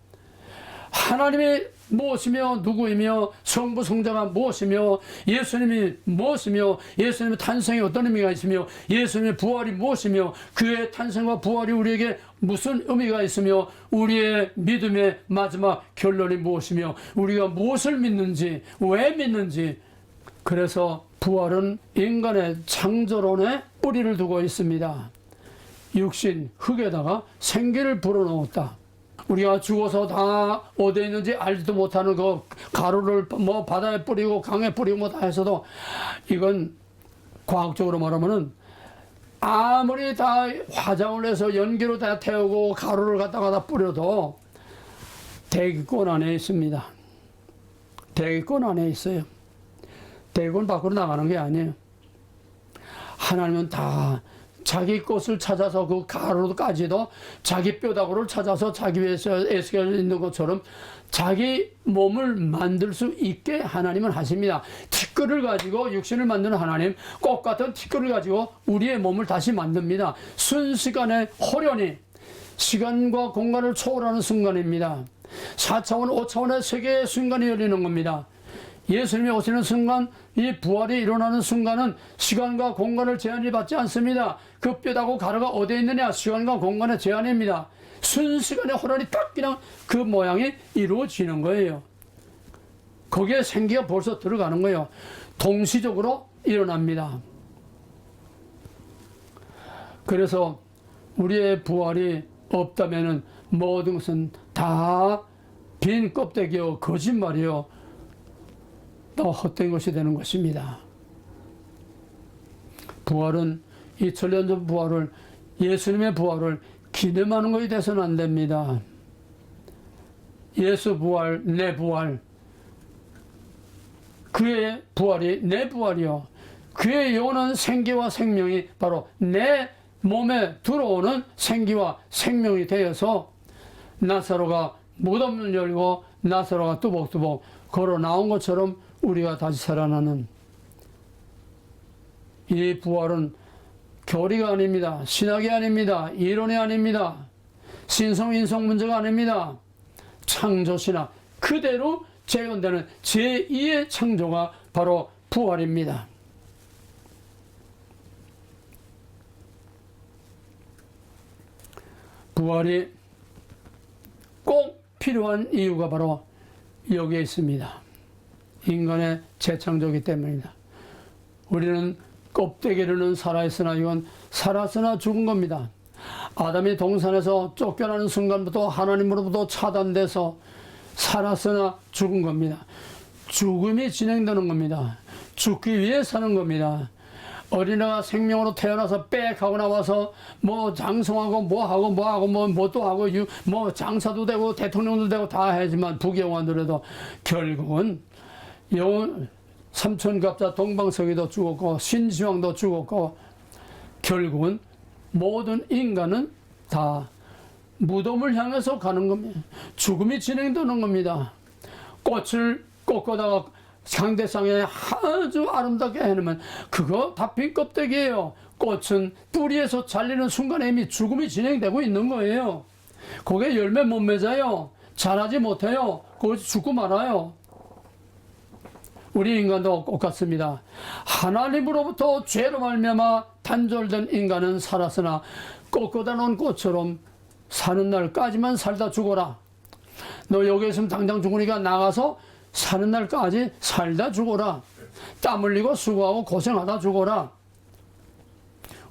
Speaker 1: 하나님이 무엇이며 누구이며 성부 성자가 무엇이며 예수님이 무엇이며 예수님의 탄생이 어떤 의미가 있으며 예수님의 부활이 무엇이며 그의 탄생과 부활이 우리에게 무슨 의미가 있으며 우리의 믿음의 마지막 결론이 무엇이며 우리가 무엇을 믿는지 왜 믿는지. 그래서 부활은 인간의 창조론에 뿌리를 두고 있습니다. 육신 흙에다가 생기를 불어넣었다. 우리가 죽어서 다 어디에 있는지 알지도 못하는 그 가루를 뭐 바다에 뿌리고 강에 뿌리고 뭐 다 해서도 이건 과학적으로 말하면은 아무리 다 화장을 해서 연기로 다 태우고 가루를 갖다가 다 뿌려도 대기권 안에 있습니다. 대기권 안에 있어요. 대기권 밖으로 나가는 게 아니에요. 하나님은 다 자기 것을 찾아서 그 가루까지도 자기 뼈다구를 찾아서 자기 위해서 애쓰게 있는 것처럼 자기 몸을 만들 수 있게 하나님은 하십니다. 티끌을 가지고 육신을 만드는 하나님, 꽃 같은 티끌을 가지고 우리의 몸을 다시 만듭니다. 순식간에 호련히 시간과 공간을 초월하는 순간입니다. 4차원, 5차원의 세계의 순간이 열리는 겁니다. 예수님이 오시는 순간, 이 부활이 일어나는 순간은 시간과 공간을 제한이 받지 않습니다. 그 뼈다구 가루가 어디에 있느냐? 시간과 공간의 제한입니다. 순식간에 호란이 딱 그냥 그 모양이 이루어지는 거예요. 거기에 생기가 벌써 들어가는 거예요. 동시적으로 일어납니다. 그래서 우리의 부활이 없다면은 모든 것은 다 빈 껍데기요, 거짓말이요, 다 헛된 것이 되는 것입니다. 부활은 2000년 전 부활을, 예수님의 부활을 기념하는 것이 돼서는 안 됩니다. 예수 부활, 내 부활, 그의 부활이 내 부활이요, 그의 영원한 생기와 생명이 바로 내 몸에 들어오는 생기와 생명이 되어서 나사로가 무덤을 열고 나사로가 뚜벅뚜벅 걸어 나온 것처럼 우리가 다시 살아나는 이 부활은 교리가 아닙니다. 신학이 아닙니다. 이론이 아닙니다. 신성 인성 문제가 아닙니다. 창조신학 그대로 재현되는 제2의 창조가 바로 부활입니다. 부활이 꼭 필요한 이유가 바로 여기에 있습니다. 인간의 재창조이기 때문입니다. 우리는 껍데기로는 살아있으나 이건 살았으나 죽은 겁니다. 아담이 동산에서 쫓겨나는 순간부터 하나님으로부터 차단돼서 살았으나 죽은 겁니다. 죽음이 진행되는 겁니다. 죽기 위해 사는 겁니다. 어린애가 생명으로 태어나서 빽 하고 나와서 뭐 장성하고 뭐또 하고 뭐 장사도 되고 대통령도 되고 다 하지만 부귀영화더라도 결국은 삼천갑자 동방석이도 죽었고 신시황도 죽었고 결국은 모든 인간은 다 무덤을 향해서 가는 겁니다. 죽음이 진행되는 겁니다. 꽃을 꺾어다가 상대상에 아주 아름답게 해놓으면 그거 다 빈 껍데기예요. 꽃은 뿌리에서 잘리는 순간에 이미 죽음이 진행되고 있는 거예요. 거기에 열매 못 맺어요. 자라지 못해요. 거기서 죽고 말아요. 우리 인간도 똑같습니다. 하나님으로부터 죄로 말미암아 단절된 인간은 살았으나 꺾어다 놓은 꽃처럼 사는 날까지만 살다 죽어라. 너 여기 있으면 당장 죽으니까 나가서 사는 날까지 살다 죽어라. 땀 흘리고 수고하고 고생하다 죽어라.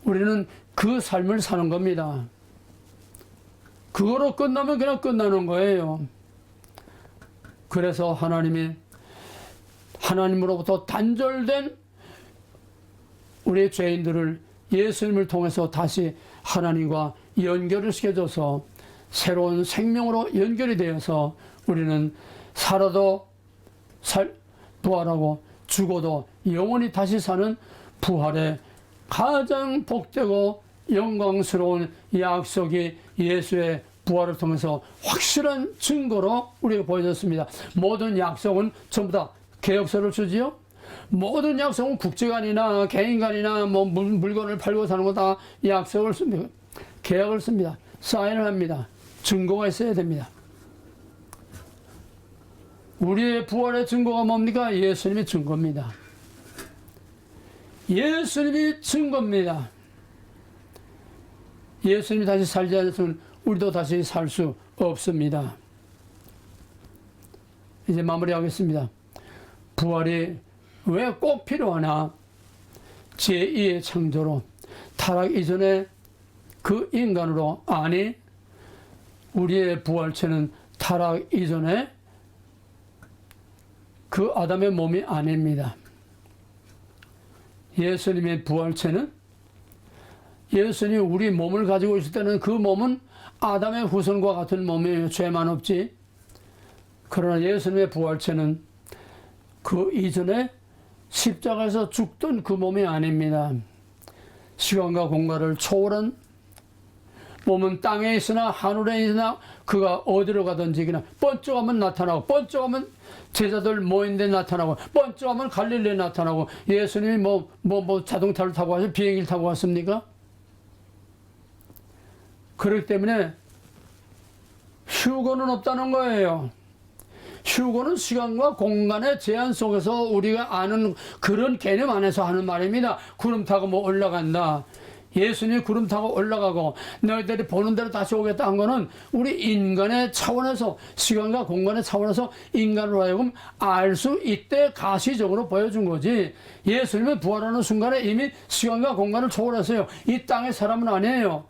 Speaker 1: 우리는 그 삶을 사는 겁니다. 그거로 끝나면 그냥 끝나는 거예요. 그래서 하나님으로부터 단절된 우리 죄인들을 예수님을 통해서 다시 하나님과 연결을 시켜줘서 새로운 생명으로 연결이 되어서 우리는 살아도 부활하고 죽어도 영원히 다시 사는 부활의 가장 복되고 영광스러운 약속이 예수의 부활을 통해서 확실한 증거로 우리가 보여졌습니다. 모든 약속은 전부 다 계약서를 주지요. 모든 약속은 국제간이나 개인간이나 뭐 물건을 팔고 사는 거 다 약속을 씁니다. 계약을 씁니다. 사인을 합니다. 증거가 있어야 됩니다. 우리의 부활의 증거가 뭡니까? 예수님이 증거입니다. 예수님이 증거입니다. 예수님이 다시 살지 않으면 우리도 다시 살 수 없습니다. 이제 마무리하겠습니다. 부활이 왜 꼭 필요하나? 제2의 창조로 타락 이전에 그 인간으로, 아니 우리의 부활체는 타락 이전에 그 아담의 몸이 아닙니다. 예수님의 부활체는 예수님이 우리 몸을 가지고 있을 때는 그 몸은 아담의 후손과 같은 몸이에요. 죄만 없지. 그러나 예수님의 부활체는 그 이전에 십자가에서 죽던 그 몸이 아닙니다. 시간과 공간을 초월한 몸은 땅에 있으나 하늘에 있으나 그가 어디로 가든지 그냥 번쩍하면 나타나고, 번쩍하면 제자들 모인 데 나타나고, 번쩍하면 갈릴리에 나타나고. 예수님이 뭐 자동차를 타고 가서 비행기를 타고 갔습니까? 그렇기 때문에 휴거는 없다는 거예요. 휴거는 시간과 공간의 제한 속에서 우리가 아는 그런 개념 안에서 하는 말입니다. 구름 타고 뭐 올라간다. 예수님이 구름 타고 올라가고 너희들이 보는 대로 다시 오겠다 한 거는 우리 인간의 차원에서, 시간과 공간의 차원에서 인간으로 하여금 알 수 있대 가시적으로 보여준 거지. 예수님이 부활하는 순간에 이미 시간과 공간을 초월했어요. 이 땅의 사람은 아니에요.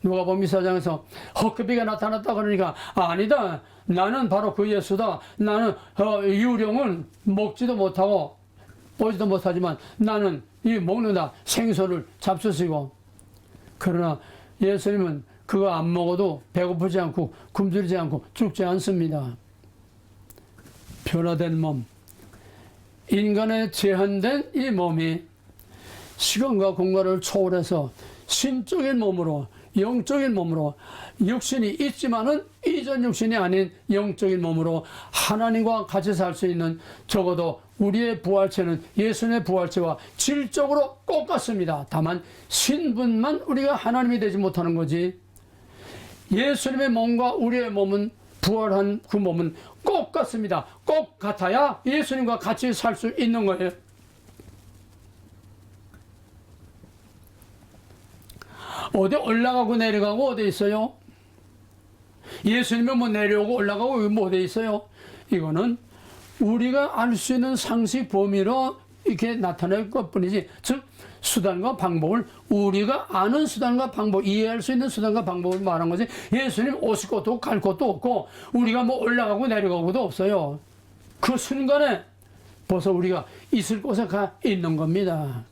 Speaker 1: 누가복음 24장에서 헛개비가 나타났다 그러니까 아니다. 나는 바로 그 예수다. 나는 유령은 먹지도 못하고 보지도 못하지만 나는 이 먹는다. 생선을 잡수시고. 그러나 예수님은 그거 안 먹어도 배고프지 않고 굶주리지 않고 죽지 않습니다. 변화된 몸, 인간의 제한된 이 몸이 시간과 공간을 초월해서 신적인 몸으로, 영적인 몸으로, 육신이 있지만은 이전 육신이 아닌 영적인 몸으로 하나님과 같이 살 수 있는, 적어도 우리의 부활체는 예수님의 부활체와 질적으로 똑같습니다. 다만 신분만 우리가 하나님이 되지 못하는 거지. 예수님의 몸과 우리의 몸은, 부활한 그 몸은 똑같습니다. 꼭 같아야 예수님과 같이 살 수 있는 거예요. 어디 올라가고 내려가고 어디 있어요? 예수님은 뭐 내려오고 올라가고 뭐 돼 있어요? 이거는 우리가 알 수 있는 상식 범위로 이렇게 나타낼 것뿐이지, 즉 수단과 방법을 우리가 아는 수단과 방법, 이해할 수 있는 수단과 방법을 말한 거지, 예수님 오실 것도 갈 것도 없고 우리가 뭐 올라가고 내려가고도 없어요. 그 순간에 벌써 우리가 있을 곳에 가 있는 겁니다.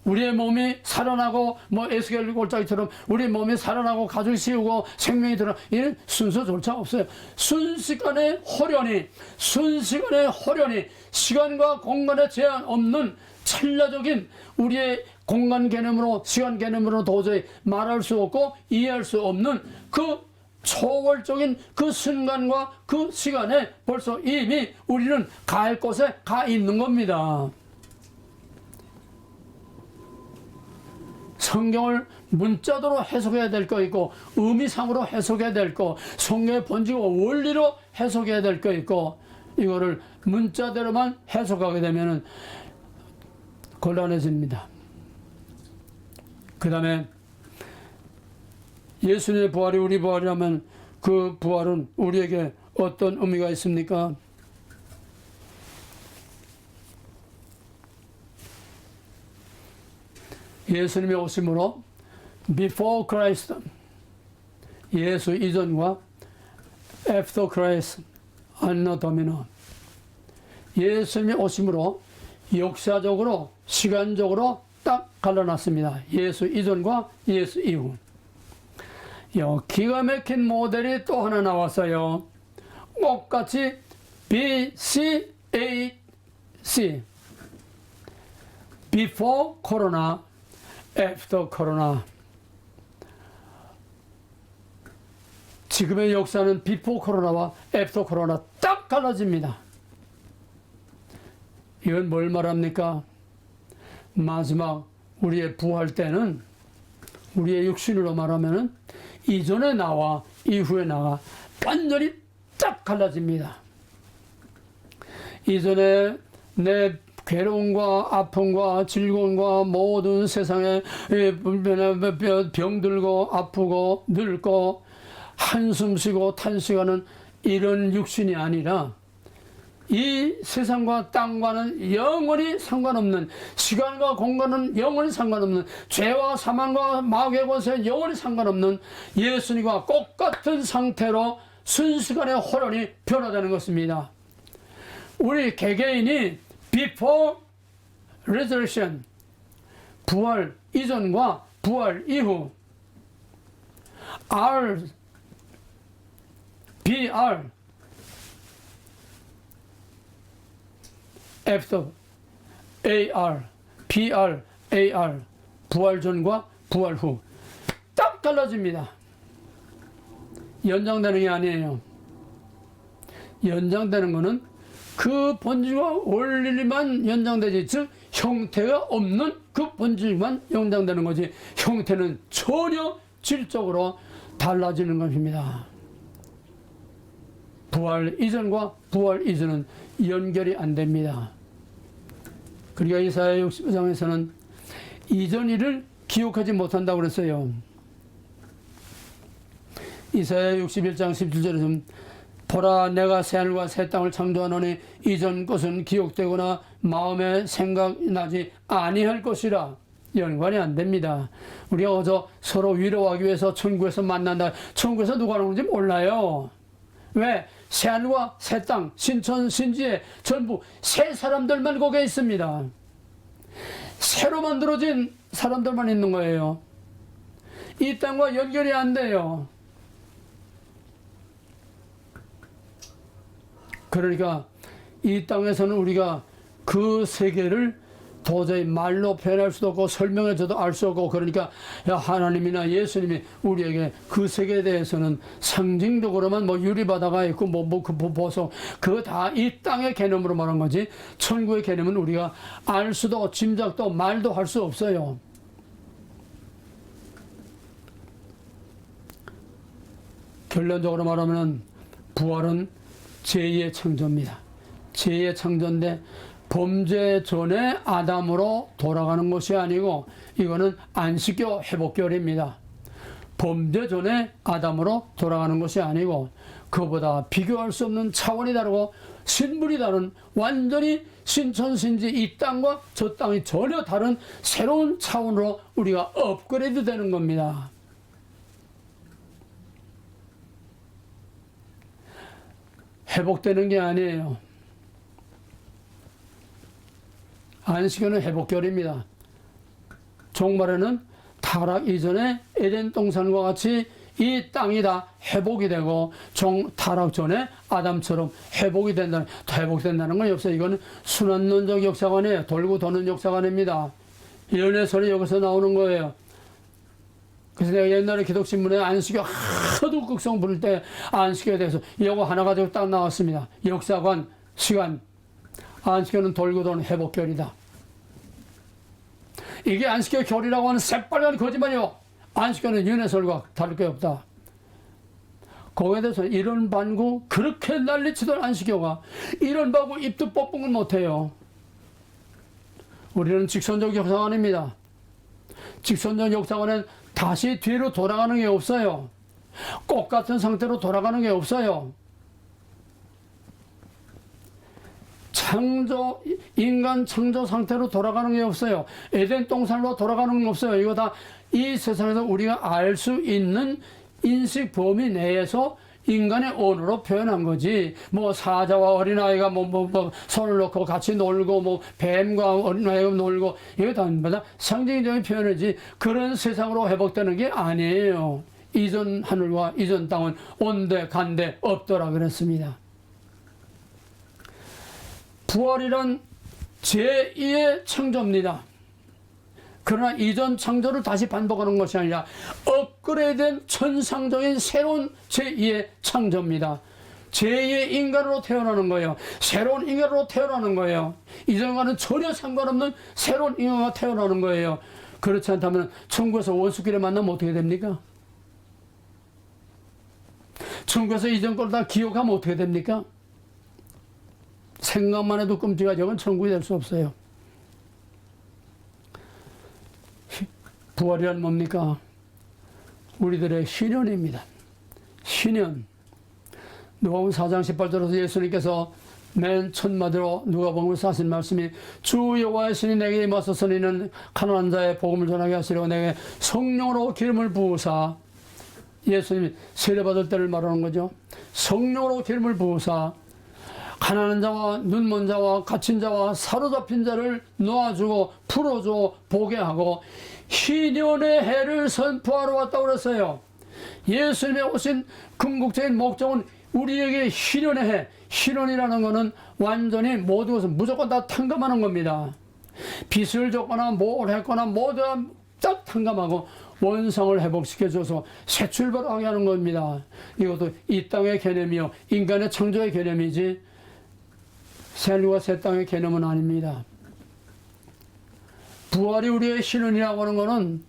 Speaker 1: 우리의 몸이 살아나고 뭐 에스겔 골짜기처럼 우리 몸이 살아나고 가족이 씌우고 생명이 들어, 이런 순서조차 없어요. 순식간에 호련히 시간과 공간에 제한 없는 찰나적인 우리의 공간 개념으로 시간 개념으로 도저히 말할 수 없고 이해할 수 없는 그 초월적인 그 순간과 그 시간에 벌써 이미 우리는 갈 곳에 가 있는 겁니다. 성경을 문자대로 해석해야 될 거 있고 의미상으로 해석해야 될 거, 성경의 본질과 원리로 해석해야 될 거 있고, 이거를 문자대로만 해석하게 되면 곤란해집니다. 그 다음에 예수님의 부활이 우리 부활이라면 그 부활은 우리에게 어떤 의미가 있습니까? 예수님의 오심으로 before Christ, 예수 이전과 after Christ, anno domino, 예수님의 오심으로 역사적으로 시간적으로 딱 갈라놨습니다. 예수 이전과 예수 이후. 기가 막힌 모델이 또 하나 나왔어요. 똑같이 BCAC, before corona, after corona. 지금의 역사는 before corona와 after corona 딱 갈라집니다. 이건 뭘 말합니까? 마지막 우리의 부활 때는, 우리의 육신으로 말하면은 이전의 나와 이후의 나가 완전히 딱 갈라집니다. 이전에 내 괴로움과 아픔과 즐거움과 모든 세상에 병들고 아프고 늙고 한숨 쉬고 탄식하는 이런 육신이 아니라, 이 세상과 땅과는 영원히 상관없는, 시간과 공간은 영원히 상관없는, 죄와 사망과 마귀의 권세는 영원히 상관없는 예수님과 똑같은 상태로 순식간에 호련히 변화되는 것입니다. 우리 개개인이 before resurrection, 부활 이전과 부활 이후, BR, after, AR, PR, AR, 부활 전과 부활 후 딱 달라집니다. 연장되는 게 아니에요. 연장되는 거는 그 본질과 원리만 연장되지, 즉 형태가 없는 그 본질만 연장되는 거지, 형태는 전혀 질적으로 달라지는 것입니다. 부활 이전과 부활 이전은 연결이 안 됩니다. 그러니까 이사야 60장에서는 이전 일을 기억하지 못한다고 그랬어요. 이사야 61장 17절에서 보라, 내가 새하늘과 새 땅을 창조하노니 이전 것은 기억되거나 마음에 생각나지 아니할 것이라. 연관이 안 됩니다. 우리가 어서 서로 위로하기 위해서 천국에서 만난다. 천국에서 누가 오는지 몰라요. 왜? 새하늘과 새 땅, 신천, 신지에 전부 새 사람들만 거기에 있습니다. 새로 만들어진 사람들만 있는 거예요. 이 땅과 연결이 안 돼요. 그러니까 이 땅에서는 우리가 그 세계를 도저히 말로 표현할 수도 없고 설명해줘도 알 수 없고, 그러니까 하나님이나 예수님이 우리에게 그 세계에 대해서는 상징적으로만 뭐 유리바다가 있고 그 보석, 그거 다 이 땅의 개념으로 말한 거지, 천국의 개념은 우리가 알 수도 짐작도 말도 할 수 없어요. 결론적으로 말하면 부활은 제2의 창조입니다. 제2의 창조인데 범죄 전에 아담으로 돌아가는 것이 아니고, 이거는 안식교 회복절입니다. 범죄 전에 아담으로 돌아가는 것이 아니고 그보다 비교할 수 없는 차원이 다르고 신분이 다른 완전히 신천신지 이 땅과 저 땅이 전혀 다른 새로운 차원으로 우리가 업그레이드 되는 겁니다. 회복되는 게 아니에요. 안식일은 회복절입니다. 종말에는 타락 이전에 에덴 동산과 같이 이 땅이 다 회복이 되고 타락 전에 아담처럼 회복된다는 건 없어요. 이거는 순환론적 역사관이에요. 돌고 도는 역사관입니다. 연애설이 여기서 나오는 거예요. 그래서 내가 옛날에 기독신문에 안식일 하도 극성 부를 때 안식일에 대해서 이거 하나 가지고 딱 나왔습니다. 역사관, 시간. 안식일은 돌고 도는 회복결이다. 이게 안식일 결이라고 하는 새빨간 거짓말이요. 안식일은 연애설과 다를 게 없다. 거기에 대해서 이런 반구 그렇게 난리치던 안식일가 이런 반구 입도 뻗은 못해요. 우리는 직선적 역사관입니다. 직선적 역사관은 다시 뒤로 돌아가는 게 없어요. 꽃 같은 상태로 돌아가는 게 없어요. 인간 창조 상태로 돌아가는 게 없어요. 에덴 동산으로 돌아가는 게 없어요. 이거 다 이 세상에서 우리가 알 수 있는 인식 범위 내에서 인간의 언어로 표현한 거지. 뭐 사자와 어린아이가 손을 놓고 같이 놀고 뭐 뱀과 어린아이가 놀고 이거 다 상징적인 표현이지 그런 세상으로 회복되는 게 아니에요. 이전 하늘과 이전 땅은 온데 간데 없더라 그랬습니다. 부활이란 제2의 창조입니다. 그러나 이전 창조를 다시 반복하는 것이 아니라 업그레이드된 천상적인 새로운 제2의 창조입니다. 제2의 인간으로 태어나는 거예요. 새로운 인간으로 태어나는 거예요. 이전과는 전혀 상관없는 새로운 인간으로 태어나는 거예요. 그렇지 않다면 천국에서 원수끼리 만나면 어떻게 됩니까? 천국에서 이전 걸 다 기억하면 어떻게 됩니까? 생각만 해도 끔찍하죠. 그건 천국이 될 수 없어요. 부활이란 뭡니까? 우리들의 신현입니다. 신현. 누가복음 4장 18절에서 예수님께서 맨 첫 마디로 누가복음에서 하신 말씀이 주 여호와의 신이 내게 임하소서 이는 가난한 자의 복음을 전하게 하시려고 내게 성령으로 기름을 부으사 예수님이 세례받을 때를 말하는 거죠. 성령으로 기름을 부으사 가난한 자와 눈먼 자와 갇힌 자와 사로잡힌 자를 놓아주고 풀어주고 보게 하고 희년의 해를 선포하러 왔다고 그랬어요. 예수님의 오신 궁극적인 목적은 우리에게 희년의 해, 희년이라는 것은 완전히 모든 것을 무조건 다 탕감하는 겁니다. 빚을 졌거나 뭘 했거나 모두 다 탕감하고 원상을 회복시켜줘서 새 출발하게 하는 겁니다. 이것도 이 땅의 개념이요 인간의 창조의 개념이지 새 하늘과 새 땅의 개념은 아닙니다. 부활이 우리의 신원이라고 하는 것은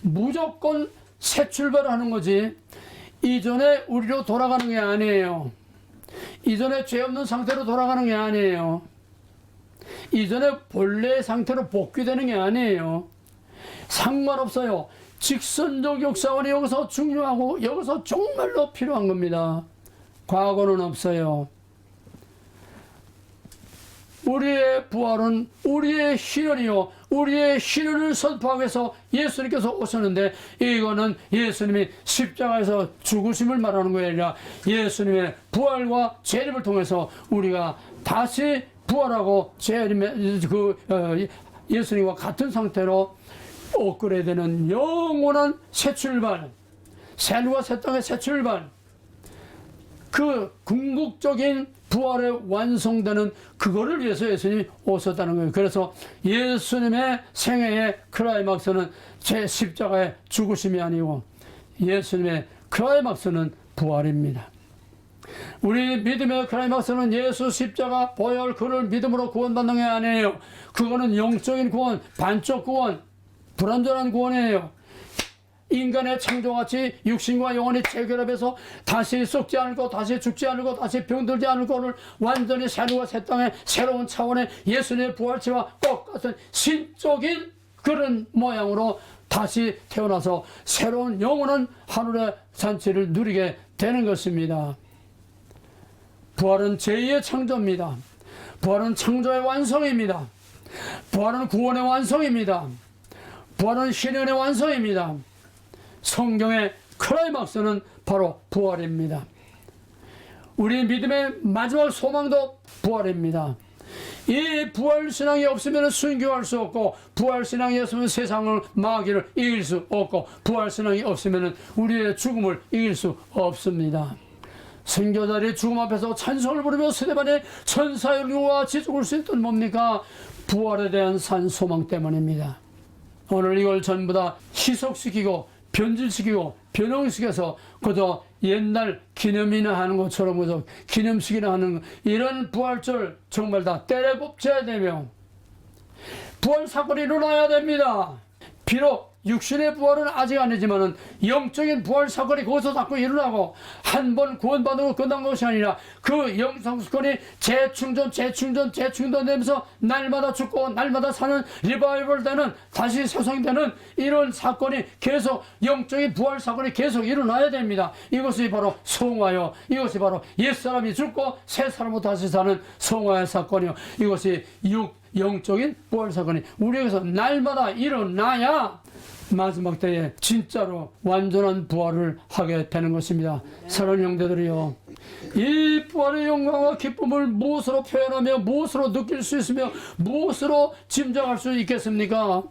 Speaker 1: 무조건 새 출발을 하는 거지 이전에 우리로 돌아가는 게 아니에요. 이전에 죄 없는 상태로 돌아가는 게 아니에요. 이전에 본래의 상태로 복귀되는 게 아니에요. 상관없어요. 직선적 역사관이 여기서 중요하고 여기서 정말로 필요한 겁니다. 과거는 없어요. 우리의 부활은 우리의 희년이요 우리의 희년을 선포하기 위해서 예수님께서 오셨는데 이거는 예수님이 십자가에서 죽으심을 말하는 것이 아니라 예수님의 부활과 재림을 통해서 우리가 다시 부활하고 예수님과 같은 상태로 업그레이드되는 영원한 새 출발, 새 하늘과 새 땅의 새 출발, 그 궁극적인 부활에 완성되는 그거를 위해서 예수님이 오셨다는 거예요. 그래서 예수님의 생애의 클라이막스는 제 십자가의 죽으심이 아니고 예수님의 클라이막스는 부활입니다. 우리 믿음의 클라이막스는 예수 십자가 보혈 그를 믿음으로 구원받는 게 아니에요. 그거는 영적인 구원, 반쪽 구원, 불완전한 구원이에요. 인간의 창조같이 육신과 영혼이 재결합해서 다시 썩지 않고 다시 죽지 않고 다시 병들지 않을 것을 완전히 새로운 새 땅의 새로운 차원의 예수님의 부활체와 똑같은 신적인 그런 모양으로 다시 태어나서 새로운 영원한 하늘의 잔치를 누리게 되는 것입니다. 부활은 제2의 창조입니다. 부활은 창조의 완성입니다. 부활은 구원의 완성입니다. 부활은 신현의 완성입니다. 성경의 클라이막스는 바로 부활입니다. 우리 믿음의 마지막 소망도 부활입니다. 이 부활신앙이 없으면 순교할 수 없고, 부활신앙이 없으면 세상을 마귀를 이길 수 없고, 부활신앙이 없으면 우리의 죽음을 이길 수 없습니다. 선교자들이 죽음 앞에서 찬송을 부르며 스데반의 천사의 류와 지죽을 수 있던 뭡니까? 부활에 대한 산 소망 때문입니다. 오늘 이걸 전부 다 희석시키고 변질시키고 변형시켜서 그저 옛날 기념이나 하는 것처럼 그저 기념식이나 하는 이런 부활절 정말 다 때려 곱쳐야 되며, 부활 사건이 일어나야 됩니다. 비록 육신의 부활은 아직 아니지만은 영적인 부활 사건이 거기서 자꾸 일어나고, 한 번 구원받은 거 끝난 것이 아니라 그 영성 사건이 재충전되면서 날마다 죽고 날마다 사는, 리바이벌 되는, 다시 세상되는 이런 사건이 계속, 영적인 부활 사건이 계속 일어나야 됩니다. 이것이 바로 성화요, 이것이 바로 옛사람이 죽고 새 사람으로 다시 사는 성화의 사건이요, 이것이 영적인 부활 사건이 우리에게서 날마다 일어나야 마지막 때에 진짜로 완전한 부활을 하게 되는 것입니다. 사랑하는 형제들이요, 이 부활의 영광과 기쁨을 무엇으로 표현하며 무엇으로 느낄 수 있으며 무엇으로 짐작할 수 있겠습니까?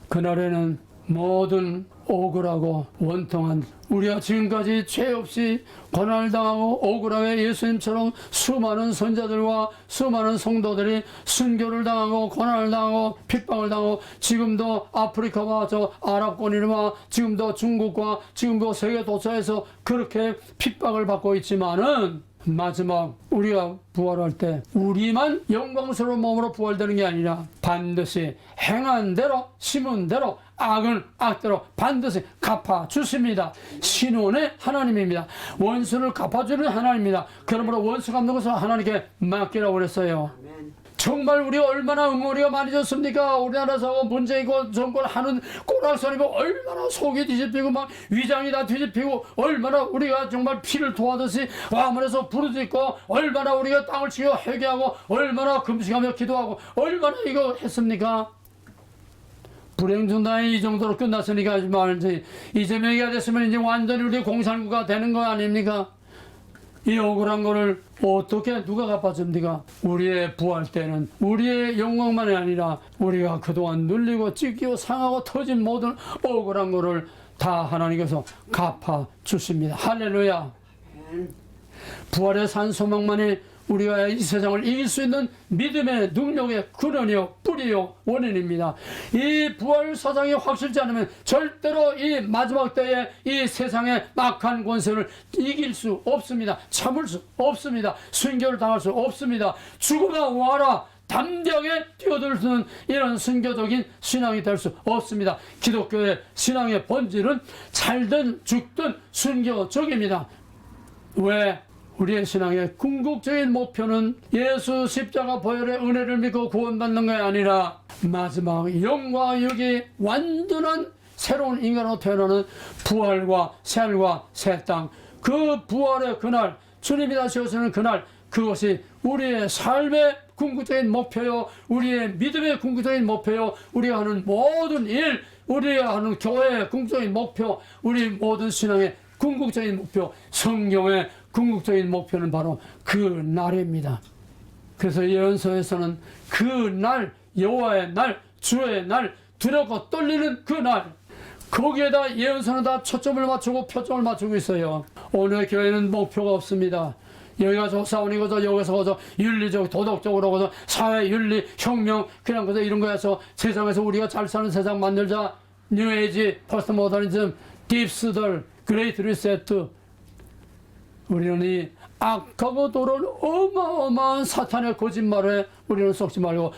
Speaker 1: 그날에는 모든 억울하고 원통한, 우리가 지금까지 죄 없이 고난을 당하고 억울하게 예수님처럼 수많은 선자들과 수많은 성도들이 순교를 당하고 고난을 당하고 핍박을 당하고, 지금도 아프리카와 저 아랍권이와 지금도 중국과 지금도 세계 도처에서 그렇게 핍박을 받고 있지만은, 마지막 우리가 부활할 때 우리만 영광스러운 몸으로 부활되는 게 아니라 반드시 행한 대로 심은 대로 악은 악대로 반드시 갚아주십니다. 신원의 하나님입니다. 원수를 갚아주는 하나님입니다. 그러므로 원수 갚는 것을 하나님께 맡기라고 그랬어요. 정말 우리가 얼마나 응어리가 많이 졌습니까? 우리나라에서 문재인고 정권하는 꼬락서리고 얼마나 속이 뒤집히고 막 위장이 다 뒤집히고, 얼마나 우리가 정말 피를 토하듯이 와문에서 부르짖고, 얼마나 우리가 땅을 치고 회개하고, 얼마나 금식하며 기도하고, 얼마나 이거 했습니까? 불행중단이 이 정도로 끝났으니까 하지 말지, 이재명이가 됐으면 이제 완전히 우리 공산국가 되는 거 아닙니까? 이 억울한 거를 어떻게 누가 갚아줍니까? 우리의 부활 때는 우리의 영광만이 아니라 우리가 그동안 눌리고 찢기고 상하고 터진 모든 억울한 거를 다 하나님께서 갚아주십니다. 할렐루야. 부활의 산 소망만이 우리가 이 세상을 이길 수 있는 믿음의 능력의 근원이요, 뿌리요, 원인입니다. 이 부활 사상이 확실치 않으면 절대로 이 마지막 때에 이 세상의 악한 권세를 이길 수 없습니다. 참을 수 없습니다. 순교를 당할 수 없습니다. 죽어가 와라 담대하게 뛰어들 수 있는 이런 순교적인 신앙이 될 수 없습니다. 기독교의 신앙의 본질은 살든 죽든 순교적입니다. 왜? 우리의 신앙의 궁극적인 목표는 예수 십자가 보혈의 은혜를 믿고 구원받는 것이 아니라 마지막 영과 육이 완전한 새로운 인간으로 태어나는 부활과 새하늘과 새 땅, 그 부활의 그날, 주님이 다시 오시는 그날, 그것이 우리의 삶의 궁극적인 목표요, 우리의 믿음의 궁극적인 목표요, 우리가 하는 모든 일, 우리가 하는 교회의 궁극적인 목표, 우리 모든 신앙의 궁극적인 목표, 성경의 궁극적인 목표는 바로 그 날입니다. 그래서 예언서에서는 그 날, 여호와의 날, 주의 날, 두렵고 떨리는 그 날, 거기에다 예언서는 다 초점을 맞추고 표점을 맞추고 있어요. 오늘 교회는 목표가 없습니다. 여기가 저 싸우니 거저 여기서 거저 윤리적 도덕적으로 거저 사회 윤리 혁명 그냥 거저 이런 거에서 세상에서 우리가 잘 사는 세상 만들자, 뉴에이지 포스트 모더니즘 딥스들 그레이트 리세트, 우리는 이 악하고 도로는 어마어마한 사탄의 거짓말에 우리는 속지 말고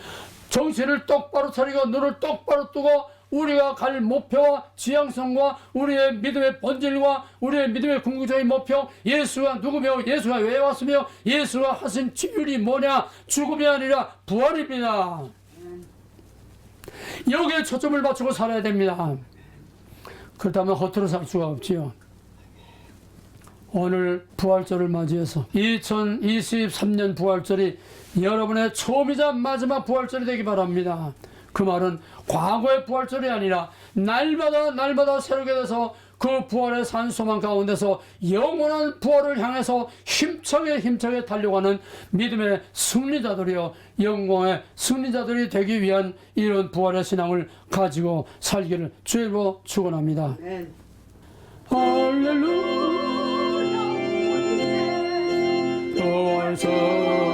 Speaker 1: 정신을 똑바로 차리고 눈을 똑바로 뜨고 우리가 갈 목표와 지향성과 우리의 믿음의 본질과 우리의 믿음의 궁극적인 목표, 예수가 누구며 예수가 왜 왔으며 예수가 하신 치유이 뭐냐? 죽음이 아니라 부활입니다. 여기에 초점을 맞추고 살아야 됩니다. 그렇다면 허투루 살 수가 없지요. 오늘 부활절을 맞이해서 2023년 부활절이 여러분의 처음이자 마지막 부활절이 되기 바랍니다. 그 말은 과거의 부활절이 아니라 날마다 새롭게 돼서 그 부활의 산소망 가운데서 영원한 부활을 향해서 힘차게 달려가는 믿음의 승리자들이여 영광의 승리자들이 되기 위한 이런 부활의 신앙을 가지고 살기를 주의로 축원합니다. 할렐루야. 부활절